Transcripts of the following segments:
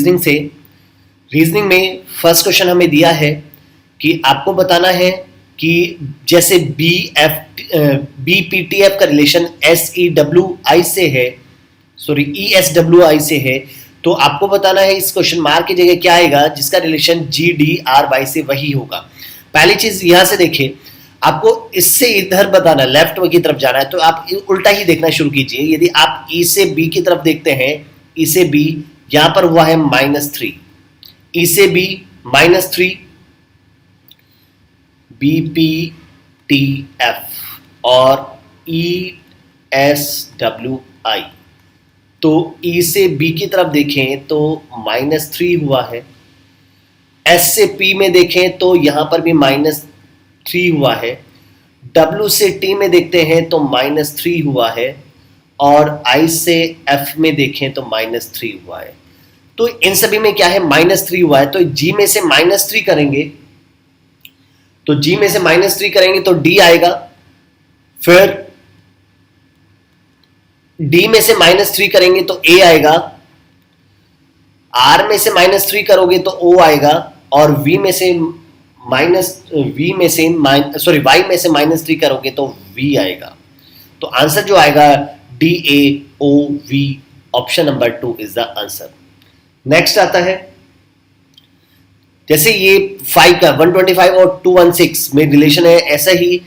से रीजनिंग में first question हमें दिया है कि आपको बताना है कि जैसे बी पी टी एफ का relation S E W I से है, sorry E S W I से है, तो आपको बताना है इस क्वेश्चन मार्क की जगह क्या आएगा जिसका relation G D R Y से वही होगा। पहली चीज यहां से देखिए, आपको इससे इधर बताना, लेफ्ट की तरफ जाना है तो आप उल्टा ही देखना शुरू कीजिए। यदि आप ई से बी की तरफ देखते हैं, ई से बी यहां पर हुआ है -3, ई से B -3, B P T F और ई एस डब्ल्यू आई। तो ई से बी की तरफ देखें तो -3 हुआ है, एस से पी में देखें तो यहां पर भी -3 हुआ है, डब्ल्यू से टी में देखते हैं तो -3 हुआ है, और आई से एफ में देखें तो -3 हुआ है। तो इन सभी में क्या है, -3 हुआ है, तो जी में से -3 करेंगे, तो जी में से -3 करेंगे तो डी आएगा, फिर डी में से -3 करेंगे तो ए आएगा, आर में से -3 करोगे तो ओ आएगा, और वी में से वाई में से -3 करोगे तो वी आएगा। तो आंसर जो आएगा D A O V, option number 2 is the answer. Next आता है, जैसे ये 5 का 125 और 216 में रिलेशन है, ऐसा ही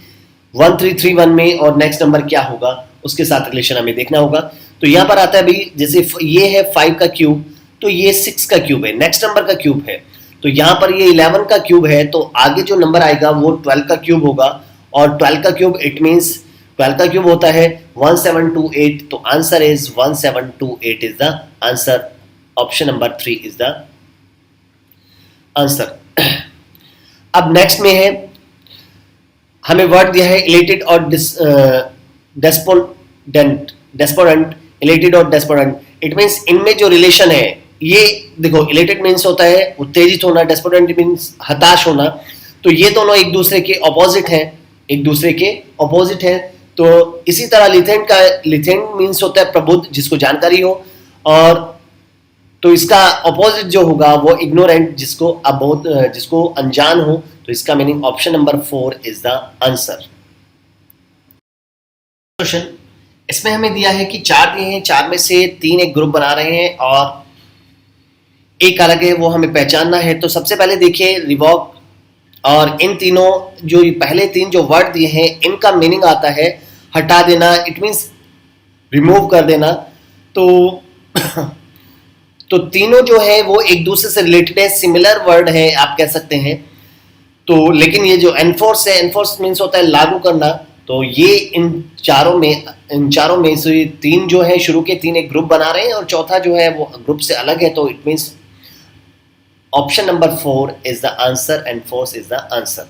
1331 में और नेक्स्ट नंबर क्या होगा उसके साथ रिलेशन हमें देखना होगा। तो यहां पर आता है भाई, जैसे ये है 5 का क्यूब, तो ये 6 का क्यूब है, नेक्स्ट नंबर का क्यूब है, तो यहां पर ये 11 का क्यूब है, तो आगे जो नंबर आएगा वो 12 का क्यूब होगा, और 12 का क्यूब इट मींस 12 का क्यूब होता है 1728, तो answer is 1728 is the answer, option number 3 is the answer. अब नेक्स्ट में है, हमें वर्ड दिया है इलेटेड और डेस्पोडेंट, इलेटेड और डेस्पोडेंट, इट मींस इनमें जो रिलेशन है, ये देखो इलेटेड मींस होता है उत्तेजित होना, डेस्पोडेंट मींस हताश होना, तो ये दोनों एक दूसरे के ऑपोजिट हैं, तो इसी तरह लिथेंट मींस होता है प्रबुद्ध, जिसको जानकारी हो, और तो इसका ऑपोजिट जो होगा वो इग्नोरेंट, जिसको अनजान हो, तो इसका meaning option number 4 is the answer. Question, इसमें हमें दिया है कि 4 दिए हैं, 4 में से 3 एक ग्रुप बना रहे हैं और एक अलग है, वो हमें पहचानना है। तो सबसे पहले देखिए रिवॉक, और इन तीनों जो पहले 3 जो वर्ड दिए हैं इनका मीनिंग आता है हटा देना, इट मींस रिमूव कर देना। तो तीनों जो है वो एक दूसरे से रिलेटेड है, सिमिलर वर्ड है आप कह सकते हैं। तो लेकिन ये जो एनफोर्स है, एनफोर्स मींस होता है लागू करना, तो ये इन चारों में से 3 जो है शुरू के 3 एक ग्रुप बना रहे हैं और चौथा जो है वो ग्रुप से अलग है, तो it means option number 4 is the answer, enforce is the answer.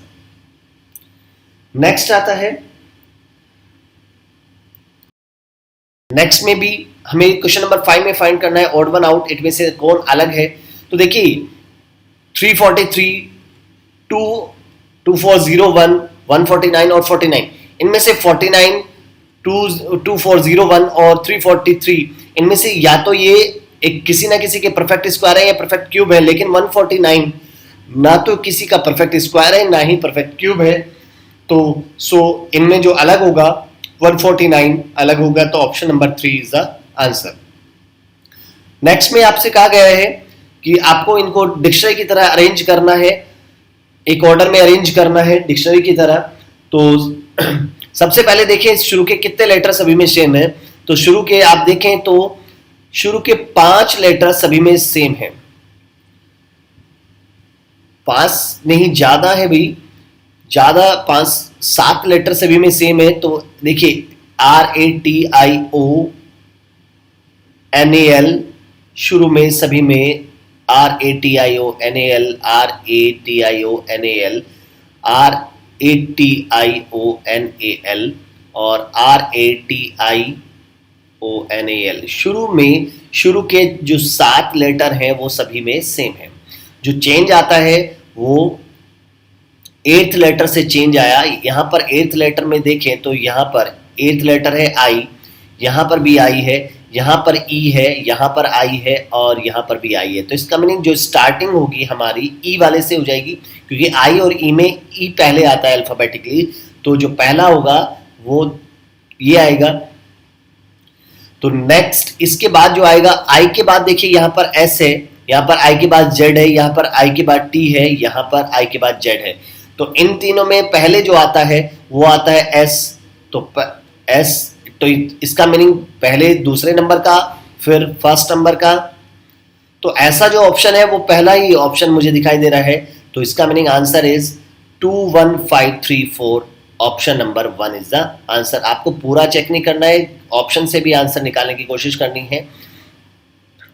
Next आता है, नेक्स्ट में भी हमें क्वेश्चन नंबर 5 में फाइंड करना है ऑड वन आउट, इनमें से कौन अलग है। तो देखिए 343, 2401, 149 और 49, इनमें से 49, 2401 और 343, इनमें से या तो ये एक किसी ना किसी के परफेक्ट स्क्वायर है या परफेक्ट क्यूब है, लेकिन 149 ना तो किसी का परफेक्ट स्क्वायर है ना ही परफेक्ट क्यूब है, तो सो इनमें जो अलग होगा 149 अलग होगा, तो option number 3 is the answer. Next में आपसे कहा गया है कि आपको इनको डिक्शनरी की तरह अरेंज करना है, एक ऑर्डर में अरेंज करना है डिक्शनरी की तरह। तो सबसे पहले देखें शुरू के कितने लेटर सभी में सेम है, तो शुरू के आप देखें तो शुरू के 5 लेटर सभी में सेम है, 5 नहीं ज्यादा है भाई, ज्यादा 5-7 लेटर सभी में सेम है। तो देखिए RATIONAL शुरू में सभी में RATIONAL, RATIONAL, RATIONAL और RATIONAL, शुरू के जो 7 लेटर हैं वो सभी में सेम है। जो चेंज आता है वो 8th लेटर से चेंज आया, यहां पर 8th लेटर में देखें तो यहां पर 8th लेटर है आई, यहां पर भी आई है, यहाँ पर ई है, यहाँ पर आई है और यहाँ पर भी आई है। तो इसका मीनिंग जो स्टार्टिंग होगी हमारी ई वाले से हो जाएगी, क्योंकि आई और ई में ई पहले आता है अल्फाबेटिकली, तो जो पहला होगा वो ये आएगा। तो नेक्स्ट इसके बाद जो आएगा आई के बाद देखिए यहाँ पर एस है, यहाँ पर आई के बाद जेड है, यहाँ पर आई के बाद टी है, यहाँ पर आई के बाद जेड है। तो इन तीनों में पहले जो आता है वो आता है एस। तो एस, तो इसका मीनिंग पहले दूसरे नंबर का फिर फर्स्ट नंबर का। तो ऐसा जो ऑप्शन है वो पहला ही ऑप्शन मुझे दिखाई दे रहा है। तो इसका meaning answer is 21534, option number 1 is the answer. आपको पूरा चेक नहीं करना है, ऑप्शन से भी आंसर निकालने की कोशिश करनी है,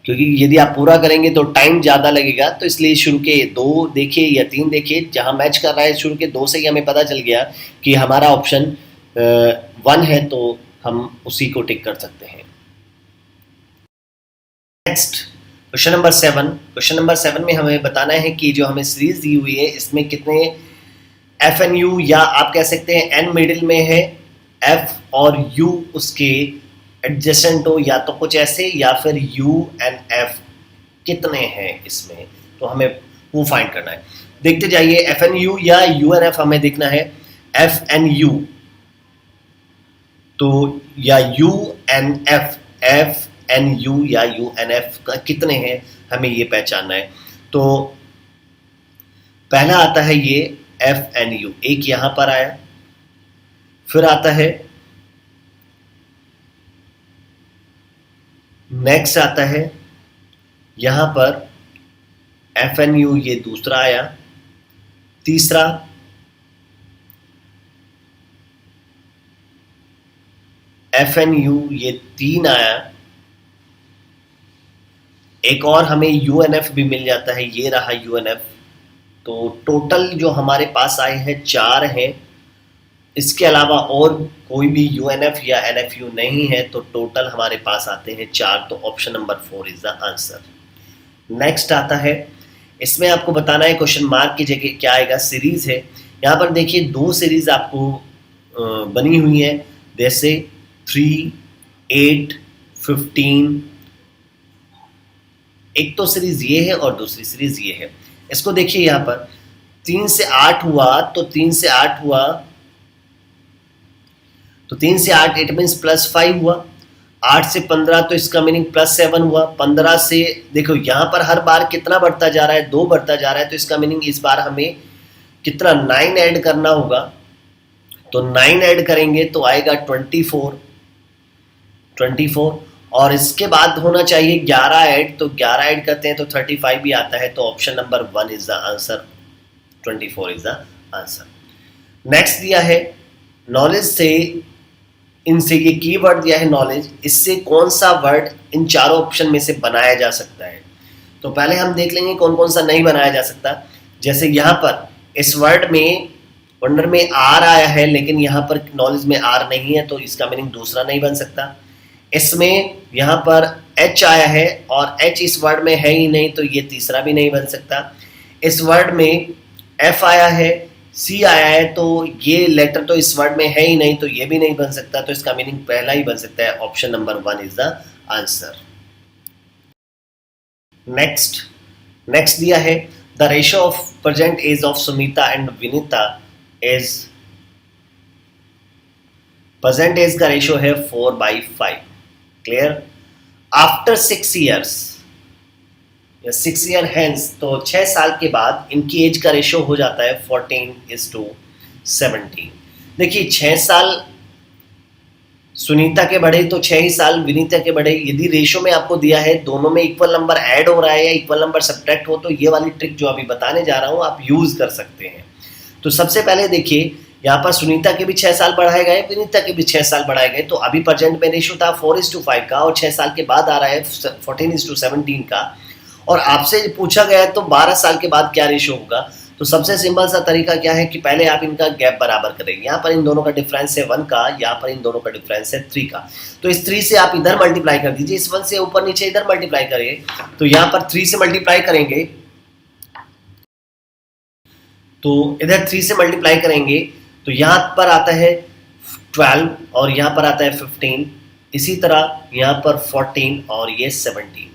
क्योंकि यदि आप पूरा करेंगे तो टाइम ज़्यादा लगेगा। तो इसलिए शुरू के 2 देखिए या 3 देखिए, जहां मैच कर रहा है शुरू के 2 से ही हमें पता चल गया कि हमारा ऑप्शन 1 है, तो हम उसी को टिक कर सकते हैं। Next question number 7। Question number 7 में हमें बताना है कि जो हमें सीरीज दी हुई है इसमें कितने एफ एन यू, या आप कह सकते हैं एन मिडिल में है, एफ और यू उसके एडजेसेंट हो, या तो कुछ ऐसे, या फिर यू एंड एफ कितने हैं इसमें, तो हमें वो फाइंड करना है। देखते जाइए, एफ एन यू या यू एन एफ हमें देखना है। एफ एन यू तो या U N F, F N U या यू एन एफ का कितने हैं हमें ये पहचानना है। तो पहला आता है ये एफ एन यू, एक यहां पर आया, फिर आता है नेक्स्ट आता है यहां पर एफ एन यू, ये दूसरा आया, तीसरा एफ एन यू, ये 3 आया, एक और हमें यू एन एफ भी मिल जाता है, ये रहा यू एन एफ। तो टोटल जो हमारे पास आए हैं 4 हैं। इसके अलावा और कोई भी यू एन एफ या एन एफ यू नहीं है, तो टोटल हमारे पास आते हैं 4। तो option number 4 is the answer. Next आता है, इसमें आपको बताना है क्वेश्चन मार्क की जगह क्या आएगा, सीरीज है। यहाँ पर देखिए 2 सीरीज आपको बनी हुई है, जैसे 3, 8, 15। एक तो सीरीज ये है और दूसरी सीरीज ये है। इसको देखिए यहाँ पर 3 से 8 हुआ, तो 3 से 8 हुआ, तो 3 से 8 इट मीन्स +5 हुआ। 8 से 15 तो इसका मीनिंग +7 हुआ। 15 से देखो यहाँ पर हर बार कितना बढ़ता जा रहा है, 2 बढ़ता जा रहा है, तो इसका मीनिंग इस बार हमें कितना 9 ऐड करना होगा। तो 9 ऐड करेंगे तो आएगा 24, और इसके बाद होना चाहिए 11 ऐड, तो 11 ऐड करते हैं तो 35 भी आता है। तो option number 1 is the answer, 24 is the answer. Next दिया है नॉलेज से, इनसे ये कीवर्ड दिया है नॉलेज, इससे कौन सा वर्ड इन चारों ऑप्शन में से बनाया जा सकता है। तो पहले हम देख लेंगे कौन कौन सा नहीं बनाया जा सकता। जैसे यहाँ पर इस वर्ड में, वंडर में आर आया है, लेकिन यहाँ पर नॉलेज में आर नहीं है, तो इसका मीनिंग दूसरा नहीं बन सकता। इसमें यहाँ पर एच आया है और एच इस वर्ड में है ही नहीं, तो ये तीसरा भी नहीं बन सकता। इस वर्ड में एफ आया है, सी आया है, तो ये लेटर तो इस वर्ड में है ही नहीं, तो ये भी नहीं बन सकता। तो इसका मीनिंग पहला ही बन सकता है, option number 1 is the answer. Next दिया है the ratio of present age of Sunita and Vinita is, present age का रेशियो है 4/5। क्लियर? आफ्टर 6 ईयर्स या 6 ईयर हेंस, तो 6 साल के बाद इनकी एज का रेशियो हो जाता है 14:17। देखिए 6 साल सुनीता के बढ़े तो 6 ही साल विनीता के बढ़े। यदि रेशियो में आपको दिया है दोनों में इक्वल नंबर ऐड हो रहा है या इक्वल नंबर सब्ट्रैक्ट हो, तो ये वाली ट्रिक जो अभी बताने जा रहा हूं आप यूज कर सकते हैं। तो सबसे पहले देखिए यहाँ पर सुनीता के भी 6 साल बढ़ाए गए, विनीता के भी 6 साल बढ़ाए गए। तो अभी प्रेजेंट में रेशियो था 4:5 का, और 6 साल के बाद आ रहा है 14:17 का। और आपसे पूछा गया है तो 12 साल के बाद क्या रेशियो होगा। तो सबसे सिंपल सा तरीका क्या है कि पहले आप इनका गैप बराबर करेंगे। यहाँ पर इन दोनों का डिफरेंस है 1 का, यहाँ पर इन दोनों का डिफरेंस है 3 का। तो इस 3 से आप इधर मल्टीप्लाई कर दीजिए, इस 1 से ऊपर नीचे इधर मल्टीप्लाई करिए। तो यहाँ पर 3 से मल्टीप्लाई करेंगे, तो इधर 3 से मल्टीप्लाई करेंगे तो यहाँ पर आता है 12 और यहाँ पर आता है 15। इसी तरह यहाँ पर 14 और ये 17।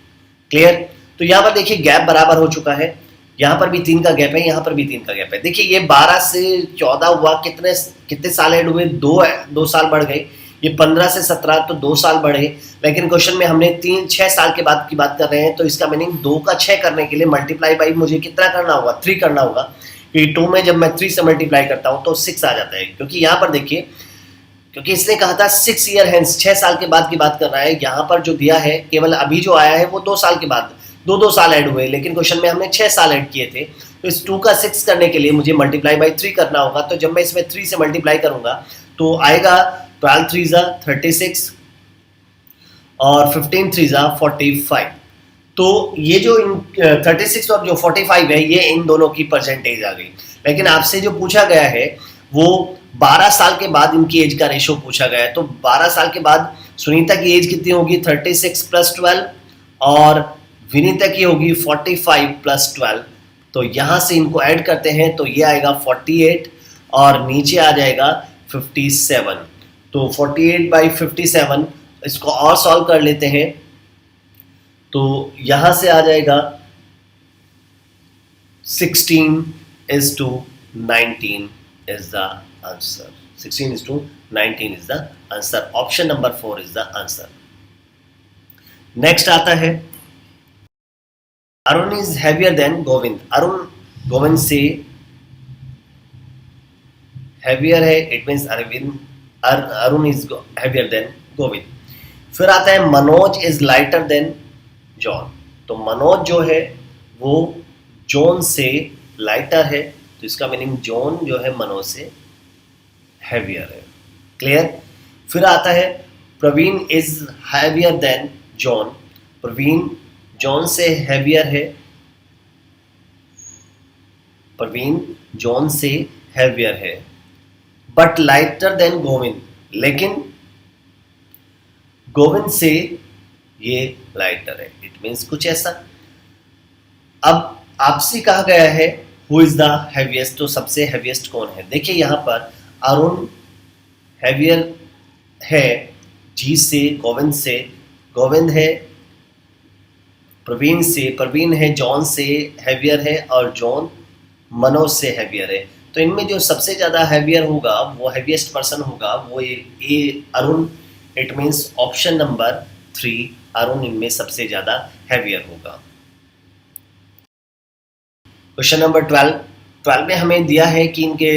क्लियर? तो यहाँ पर देखिए गैप बराबर हो चुका है, यहाँ पर भी 3 का गैप है, यहाँ पर भी 3 का गैप है। देखिए ये 12 से 14 हुआ, कितने कितने साल ऐड हुए, 2 साल बढ़ गए। ये 15 से 17 तो 2 साल बढ़े, लेकिन क्वेश्चन में हमने 6 साल के बाद की बात कर रहे हैं, तो इसका मीनिंग 2 का 6 करने के लिए मल्टीप्लाई बाई मुझे कितना करना होगा, 3 करना होगा। क्योंकि 2 में जब मैं 3 से मल्टीप्लाई करता हूँ तो 6 आ जाता है। क्योंकि यहाँ पर देखिए, क्योंकि इसने कहा था 6 ईयर हैंस, 6 साल के बाद की बात कर रहा है। यहाँ पर जो दिया है केवल अभी जो आया है वो 2 साल के बाद, 2 साल ऐड हुए, लेकिन क्वेश्चन में हमने 6 साल ऐड किए थे। तो इस 2 का 6 करने के लिए मुझे मल्टीप्लाई बाई 3 करना होगा। तो जब मैं इसमें 3 से मल्टीप्लाई करूंगा तो आएगा 12 3 36 और 15 3 45। तो ये जो 36 और जो 45 है, ये इन दोनों की परसेंटेज आ गई। लेकिन आपसे जो पूछा गया है वो 12 साल के बाद इनकी एज का रेशो पूछा गया है। तो 12 साल के बाद सुनीता की एज कितनी होगी, 36 + 12, और विनीता की होगी 45 + 12। तो यहाँ से इनको ऐड करते हैं तो ये आएगा 48 और नीचे आ जाएगा 57। तो 48/57, इसको और सॉल्व कर लेते हैं तो यहाँ से आ जाएगा 16:19 is the answer. 16:19 is the answer. Option number 4 is the answer. Next आता है, Arun is heavier than Govind. Arun Govind से heavier है, it means Arun is heavier than Govind. फिर आता है Manoj is lighter than John. तो मनोज जो है वो जॉन से लाइटर है, तो इसका मीनिंग जॉन जो है मनोज से हैवियर है। क्लियर? फिर आता है Praveen is heavier than John. Praveen John से हैवियर है, प्रवीण जॉन से हैवियर है, बट लाइटर देन गोविंद, लेकिन गोविंद से ये लाइटर है। इट मीन्स कुछ ऐसा। अब आपसे कहा गया है हु इज द हैवीएस्ट, तो सबसे हैवीएस्ट कौन है। देखिए यहाँ पर अरुण हैवियर है जी से, गोविंद से, गोविंद है प्रवीण से, प्रवीण है जॉन से हैवियर है, और जॉन मनोज से हैवियर है। तो इनमें जो सबसे ज़्यादा हैवियर होगा, वो हैवीएस्ट पर्सन होगा, वो ये Arun. It means option number 3 Arun इनमें सबसे ज़्यादा हैवियर होगा। क्वेश्चन नंबर 12 में हमें दिया है कि इनके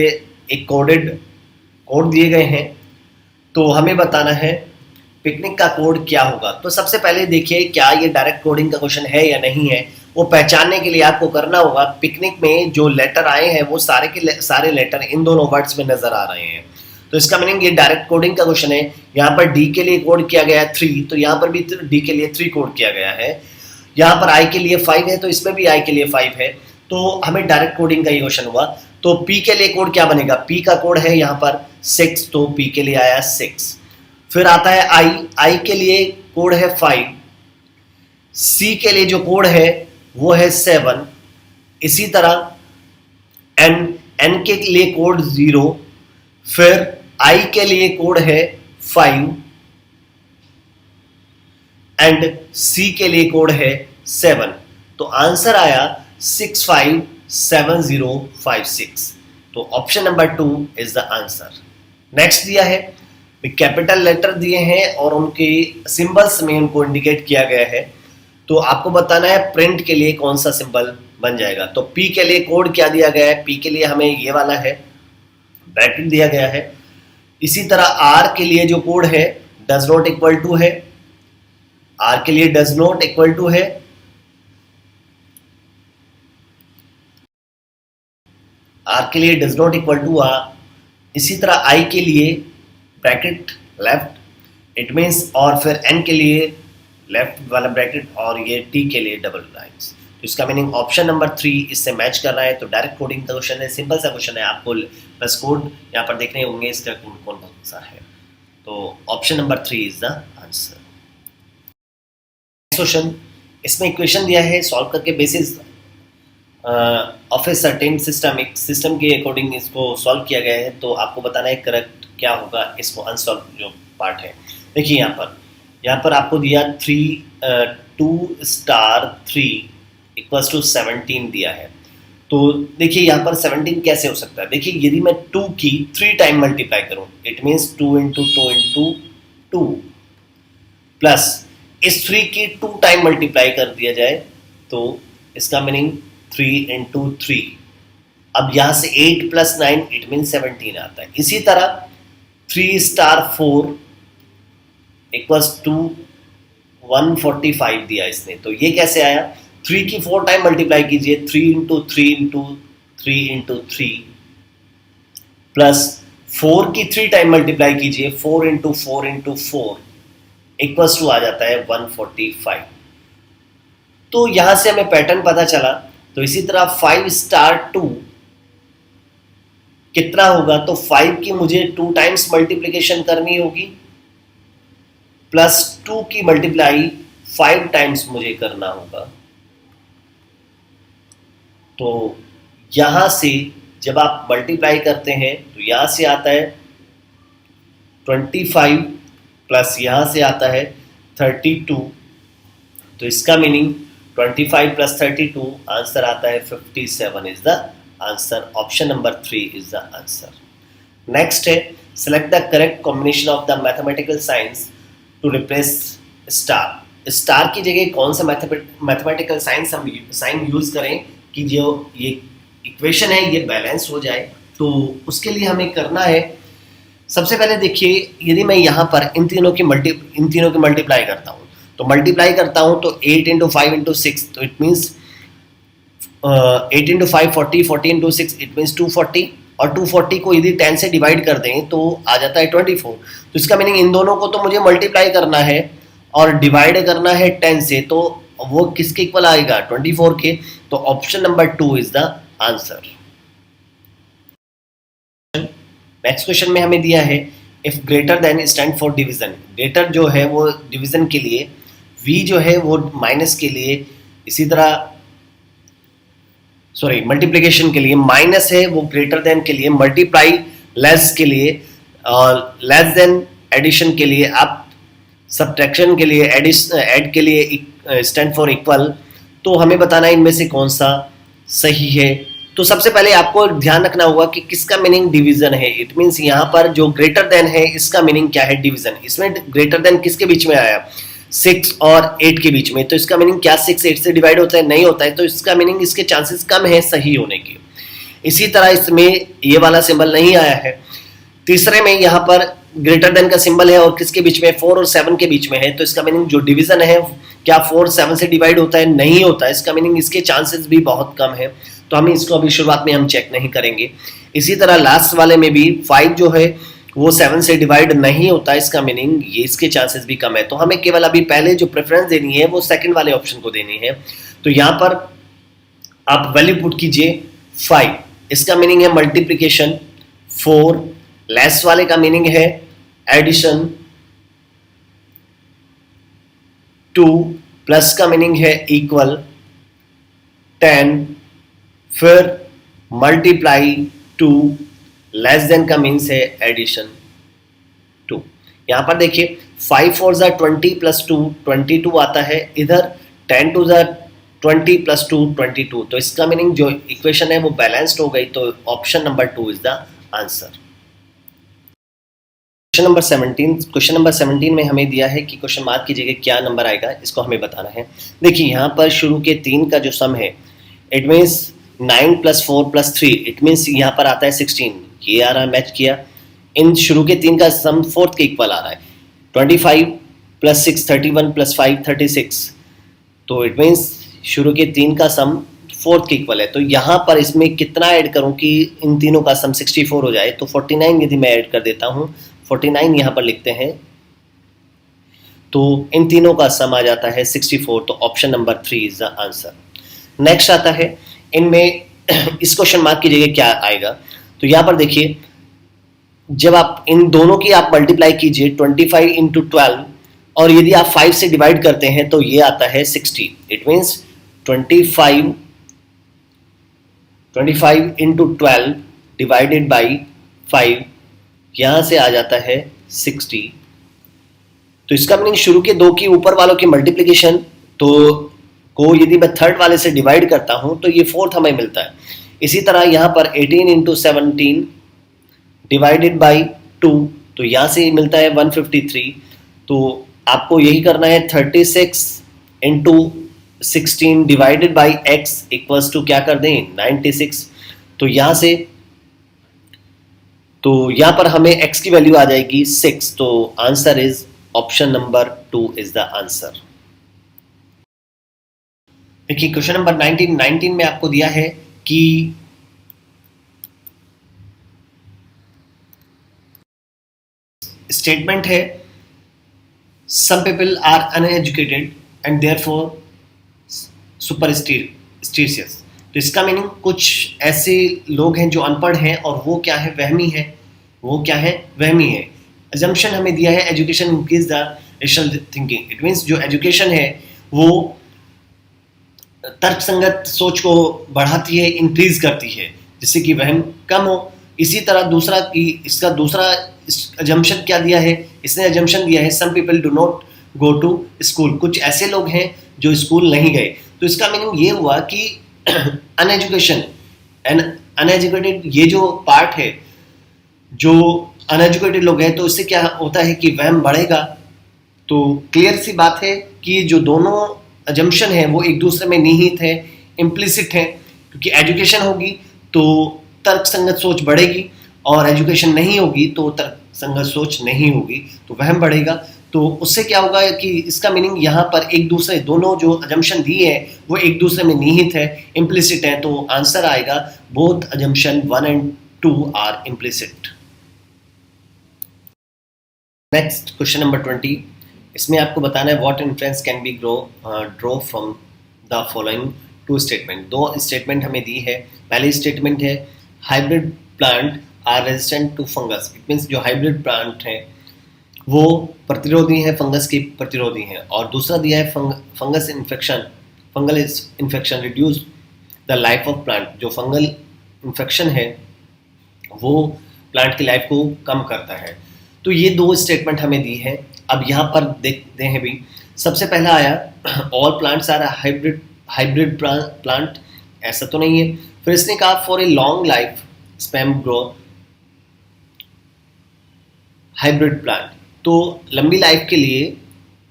एक कोड दिए गए हैं, तो हमें बताना है पिकनिक का कोड क्या होगा। तो सबसे पहले देखिए क्या ये डायरेक्ट कोडिंग का क्वेश्चन है या नहीं है, वो पहचानने के लिए आपको करना होगा, पिकनिक में जो लेटर आए हैं वो सारे के सारे लेटर इन दोनों वर्ड्स में नजर आ रहे हैं। तो इसका मीनिंग ये डायरेक्ट कोडिंग का क्वेश्चन है। यहाँ पर डी के लिए कोड किया गया है 3, तो यहाँ पर भी डी के लिए 3 कोड किया गया है। यहाँ पर आई के लिए 5 है, तो इसमें भी आई के लिए 5 है। तो हमें डायरेक्ट कोडिंग का ये क्वेश्चन हुआ। तो पी के लिए कोड क्या बनेगा, पी का कोड है यहाँ पर 6, तो पी के लिए आया 6। फिर आता है आई के लिए कोड है 5, सी के लिए जो कोड है वो है 7, इसी तरह एन के लिए कोड 0, फिर आई के लिए कोड है 5 एंड सी के लिए कोड है 7। तो आंसर आया 657056। तो option number 2 is the answer. Next दिया है कैपिटल लेटर दिए हैं और उनके सिंबल्स में उनको इंडिकेट किया गया है। तो आपको बताना है प्रिंट के लिए कौन सा सिंबल बन जाएगा। तो पी के लिए कोड क्या दिया गया है, पी के लिए हमें ये वाला है, ब्रैकेट दिया गया है। इसी तरह आर के लिए जो कोड है डज नॉट इक्वल टू है, आर के लिए डज नॉट इक्वल टू है। आर के लिए डज नॉट इक्वल टू आ। इसी तरह आई के लिए ब्रैकेट लेफ्ट, इट मीन्स, और फिर एन के लिए लेफ्ट वाला ब्रैकेट, और ये टी के लिए डबल लाइन्स। तो इसका मीनिंग ऑप्शन नंबर 3 इससे मैच कर रहा है। तो डायरेक्ट कोडिंग का क्वेश्चन है, सिंपल सा क्वेश्चन है, आपको बस कोड यहाँ पर देखने होंगे इसका कोड कौन सा है। तो option number 3 is the answer. Question, इसमें इक्वेशन दिया है, सॉल्व करके basis of a certain system, एक सिस्टम के अकॉर्डिंग इसको सॉल्व किया गया है। तो आपको बताना है करेक्ट क्या होगा, इसको अनसॉल्व जो पार्ट है। देखिए यहाँ पर यहाँ पर आपको दिया 2 स्टार 3 इक्वल्स टू 17 दिया है। तो देखिए यहाँ पर 17 कैसे हो सकता है। देखिए यदि मैं 2 की 3 टाइम मल्टीप्लाई करूँ, it means 2 into 2 into 2 plus इस 3 की 2 टाइम मल्टीप्लाई कर दिया जाए तो इसका मीनिंग 3 इंटू 3। अब यहाँ से 8 प्लस 9 इट मीन 17 आता है। इसी तरह 3 स्टार 4 इक्वल्स टू 145 दिया इसने। तो ये कैसे आया, 3 की 4 टाइम मल्टीप्लाई कीजिए, 3 इंटू 3 इंटू 3 इंटू 3 प्लस 4 की 3 टाइम मल्टीप्लाई कीजिए, 4 इंटू 4 इंटू 4 इक्वल्स टू आ जाता है 145। तो यहां से हमें पैटर्न पता चला। तो इसी तरह 5 स्टार 2 कितना होगा, तो 5 की मुझे 2 टाइम्स मल्टीप्लिकेशन करनी होगी प्लस 2 की मल्टीप्लाई 5 टाइम्स मुझे करना होगा। तो यहां से जब आप मल्टीप्लाई करते हैं तो यहां से आता है 25 प्लस यहां से आता है 32। तो इसका मीनिंग 25 प्लस 32 आंसर आता है 57 is the answer. Option number 3 is the answer. Next है select the correct combination of the mathematical science to replace star. Star की जगह कौन सा मैथमेटिकल साइंस हम साइन यूज करें कि जो ये इक्वेशन है ये बैलेंस हो जाए। तो उसके लिए हमें करना है, सबसे पहले देखिए यदि मैं यहाँ पर इन तीनों की मल्टीप्लाई करता हूँ, तो मल्टीप्लाई करता हूँ तो 8 इंटू 5 इंटू 6, तो it means 8 into 5 40, 40 into 6 it means 240, और 240 को यदि 10 से डिवाइड कर दें तो आ जाता है 24। तो इसका मीनिंग इन दोनों को तो मुझे मल्टीप्लाई करना है और डिवाइड करना है 10 से, तो वो किसके इक्वल आएगा, 24 के। तो option number 2 is the answer. Next question में हमें दिया है if greater than stand for division. Greater जो है वो डिवीजन के लिए, v जो है वो माइनस के लिए, इसी तरह सॉरी मल्टीप्लिकेशन के लिए, माइनस है वो ग्रेटर देन के लिए, मल्टीप्लाई लेस के लिए, और लेस देन एडिशन के लिए, आप सब्ट्रैक्शन के लिए, ऐड के लिए स्टैंड फॉर इक्वल। तो हमें बताना है इनमें से कौन सा सही है। तो सबसे पहले आपको ध्यान रखना होगा कि किसका मीनिंग डिवीजन है। इट मीन्स यहाँ पर जो ग्रेटर देन है इसका मीनिंग क्या है, डिवीजन। इसमें ग्रेटर देन किसके बीच में आया, 6 और 8 के बीच में। तो इसका मीनिंग क्या 6 8 से डिवाइड होता है, नहीं होता है। तो इसका मीनिंग इसके चांसेस कम है सही होने की। इसी तरह इसमें ये वाला सिंबल नहीं आया है। तीसरे में यहाँ पर ग्रेटर देन का सिंबल है और किसके बीच में, 4 और 7 के बीच में है। तो इसका मीनिंग जो डिवीजन है क्या 4 7 से डिवाइड होता है, नहीं होता है। इसका मीनिंग इसके चांसेस भी बहुत कम है। तो हम इसको अभी शुरुआत में हम चेक नहीं करेंगे। इसी तरह लास्ट वाले में भी 5 जो है वो 7 से डिवाइड नहीं होता है। इसका मीनिंग ये इसके चांसेस भी कम है। तो हमें केवल अभी पहले जो प्रेफरेंस देनी है वो सेकंड वाले ऑप्शन को देनी है। तो यहाँ पर आप वैल्यू पुट कीजिए 5, इसका मीनिंग है मल्टीप्लिकेशन। 4 लेस वाले का मीनिंग है एडिशन। 2 प्लस का मीनिंग है इक्वल। 10 फिर मल्टीप्लाई 2 लेस देन का मीन्स है एडिशन 2। यहां पर देखिए 5 4 ज़ा 20 प्लस 2 22 आता है। इधर 10 2 ज़ा 20 प्लस 2 22। तो इसका मीनिंग जो इक्वेशन है वो बैलेंस्ड हो गई। तो option number 2 is the answer. Question number 17 में हमें दिया है कि क्वेश्चन मार्क की जगह क्या नंबर आएगा, इसको हमें बताना है। देखिए यहाँ पर शुरू के 3 का जो सम है, it means 9 plus 4 plus 3, it means यहाँ पर आता है 16। ये आ रहा है, मैच किया। इन शुरू के 3 का सम 4th के इक्वल आ रहा है। 25 प्लस 6 31 प्लस 5 36। तो इट मीन्स शुरू के 3 का सम 4th के इक्वल है। तो यहाँ पर इसमें कितना ऐड करूँ कि इन तीनों का सम 64 हो जाए। तो 49 यदि मैं ऐड कर देता हूँ, 49 यहाँ पर लिखते हैं, तो इन तीनों का सम आ जाता है 64। तो option number 3 is the answer. Next आता है इनमें इस क्वेश्चन मार्क की जगह क्या आएगा। तो यहाँ पर देखिए जब आप इन दोनों की आप मल्टीप्लाई कीजिए 25 इंटू 12, और यदि आप 5 से डिवाइड करते हैं तो ये आता है 60। It means 25 into 12 divided by 5, यहाँ से आ जाता है 60। तो इसका मीनिंग शुरू के दो की ऊपर वालों की मल्टीप्लीकेशन तो को यदि मैं थर्ड वाले से डिवाइड करता हूं तो ये फोर्थ हमें मिलता है। इसी तरह यहाँ पर 18 इंटू 17 डिवाइडेड बाई 2, तो यहाँ से मिलता है 153। तो आपको यही करना है, 36 into 16 divided by x equals to क्या कर दें 96। तो यहाँ से तो यहाँ पर हमें x की वैल्यू आ जाएगी 6। तो answer is option number 2 is the answer. देखिए क्वेश्चन नंबर 19 में आपको दिया है कि स्टेटमेंट है some people are uneducated and therefore superstitious. तो इसका मीनिंग कुछ ऐसे लोग हैं जो अनपढ़ हैं और वो क्या है वहमी है, वो क्या है वहमी है। अजम्पशन हमें दिया है education increase the rational thinking. It means जो एजुकेशन है वो तर्कसंगत सोच को बढ़ाती है, इंक्रीज करती है, जिससे कि वहम कम हो। इसी तरह दूसरा कि इसका दूसरा अजम्पशन क्या दिया है, इसने अजम्पशन दिया है some people do not go to school. कुछ ऐसे लोग हैं जो स्कूल नहीं गए। तो इसका मीनिंग ये हुआ कि अनएजुकेशन एंड अनएजुकेटेड ये जो पार्ट है, जो अनएजुकेटेड लोग हैं, तो इससे क्या होता है कि वहम बढ़ेगा। तो क्लियर सी बात है कि जो दोनों अजम्पशन है वो एक दूसरे में निहित है, इम्प्लिसिट है। क्योंकि एजुकेशन होगी तो तर्कसंगत सोच बढ़ेगी और एजुकेशन नहीं होगी तो तर्कसंगत सोच नहीं होगी, तो वहम बढ़ेगा। तो उससे क्या होगा कि इसका मीनिंग यहाँ पर एक दूसरे दोनों जो अजम्पशन दिए हैं वो एक दूसरे में निहित है, इम्प्लिसिट है। तो आंसर आएगा both assumption 1 and 2 are implicit. Next question number 20, इसमें आपको बताना है what influence can be draw from the following two statement. दो स्टेटमेंट हमें दी है। पहली स्टेटमेंट है hybrid plant are resistant to fungus. It means जो हाइब्रिड प्लांट है वो प्रतिरोधी है, फंगस के प्रतिरोधी हैं। और दूसरा दिया है fungal infection reduce the life of plant. जो फंगल इन्फेक्शन है वो प्लांट की लाइफ को कम करता है। तो ये दो स्टेटमेंट हमें दी है। अब यहाँ पर देखते हैं भी, सबसे पहला आया all plants are hybrid plant, ऐसा तो नहीं है। फिर इसने कहा for a long life span grow hybrid plant. तो लंबी लाइफ के लिए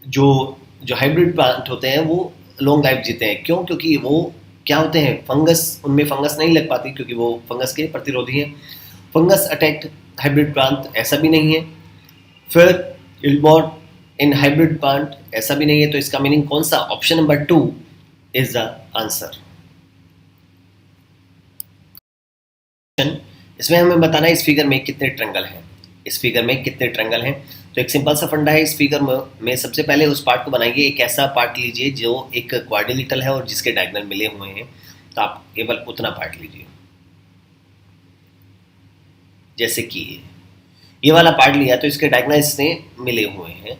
जो हाइब्रिड प्लांट होते हैं वो लॉन्ग लाइफ जीते हैं। क्यों? क्योंकि वो क्या होते हैं, फंगस, उनमें फंगस नहीं लग पाती क्योंकि वो फंगस के प्रतिरोधी हैं। फंगस अटैक्ट हाइब्रिड प्लांट, ऐसा भी नहीं है। फिर इल्बॉट इन हाइब्रिड प्लांट, ऐसा भी नहीं है। तो इसका मीनिंग कौन सा, option number 2 is the answer. इसमें हमें बताना है इस फिगर में कितने ट्रायंगल हैं। इस फिगर में कितने ट्रायंगल हैं, तो एक सिंपल सा फंडा है इस फिगर में सबसे पहले उस पार्ट को बनाइए। एक ऐसा पार्ट लीजिए जो एक क्वाड्रिलेटरल है और जिसके डायगोनल मिले हुए हैं। तो आप केवल उतना पार्ट लीजिए, जैसे कि ये वाला पार्ट लिया तो इसके डायगोनल इसने मिले हुए हैं,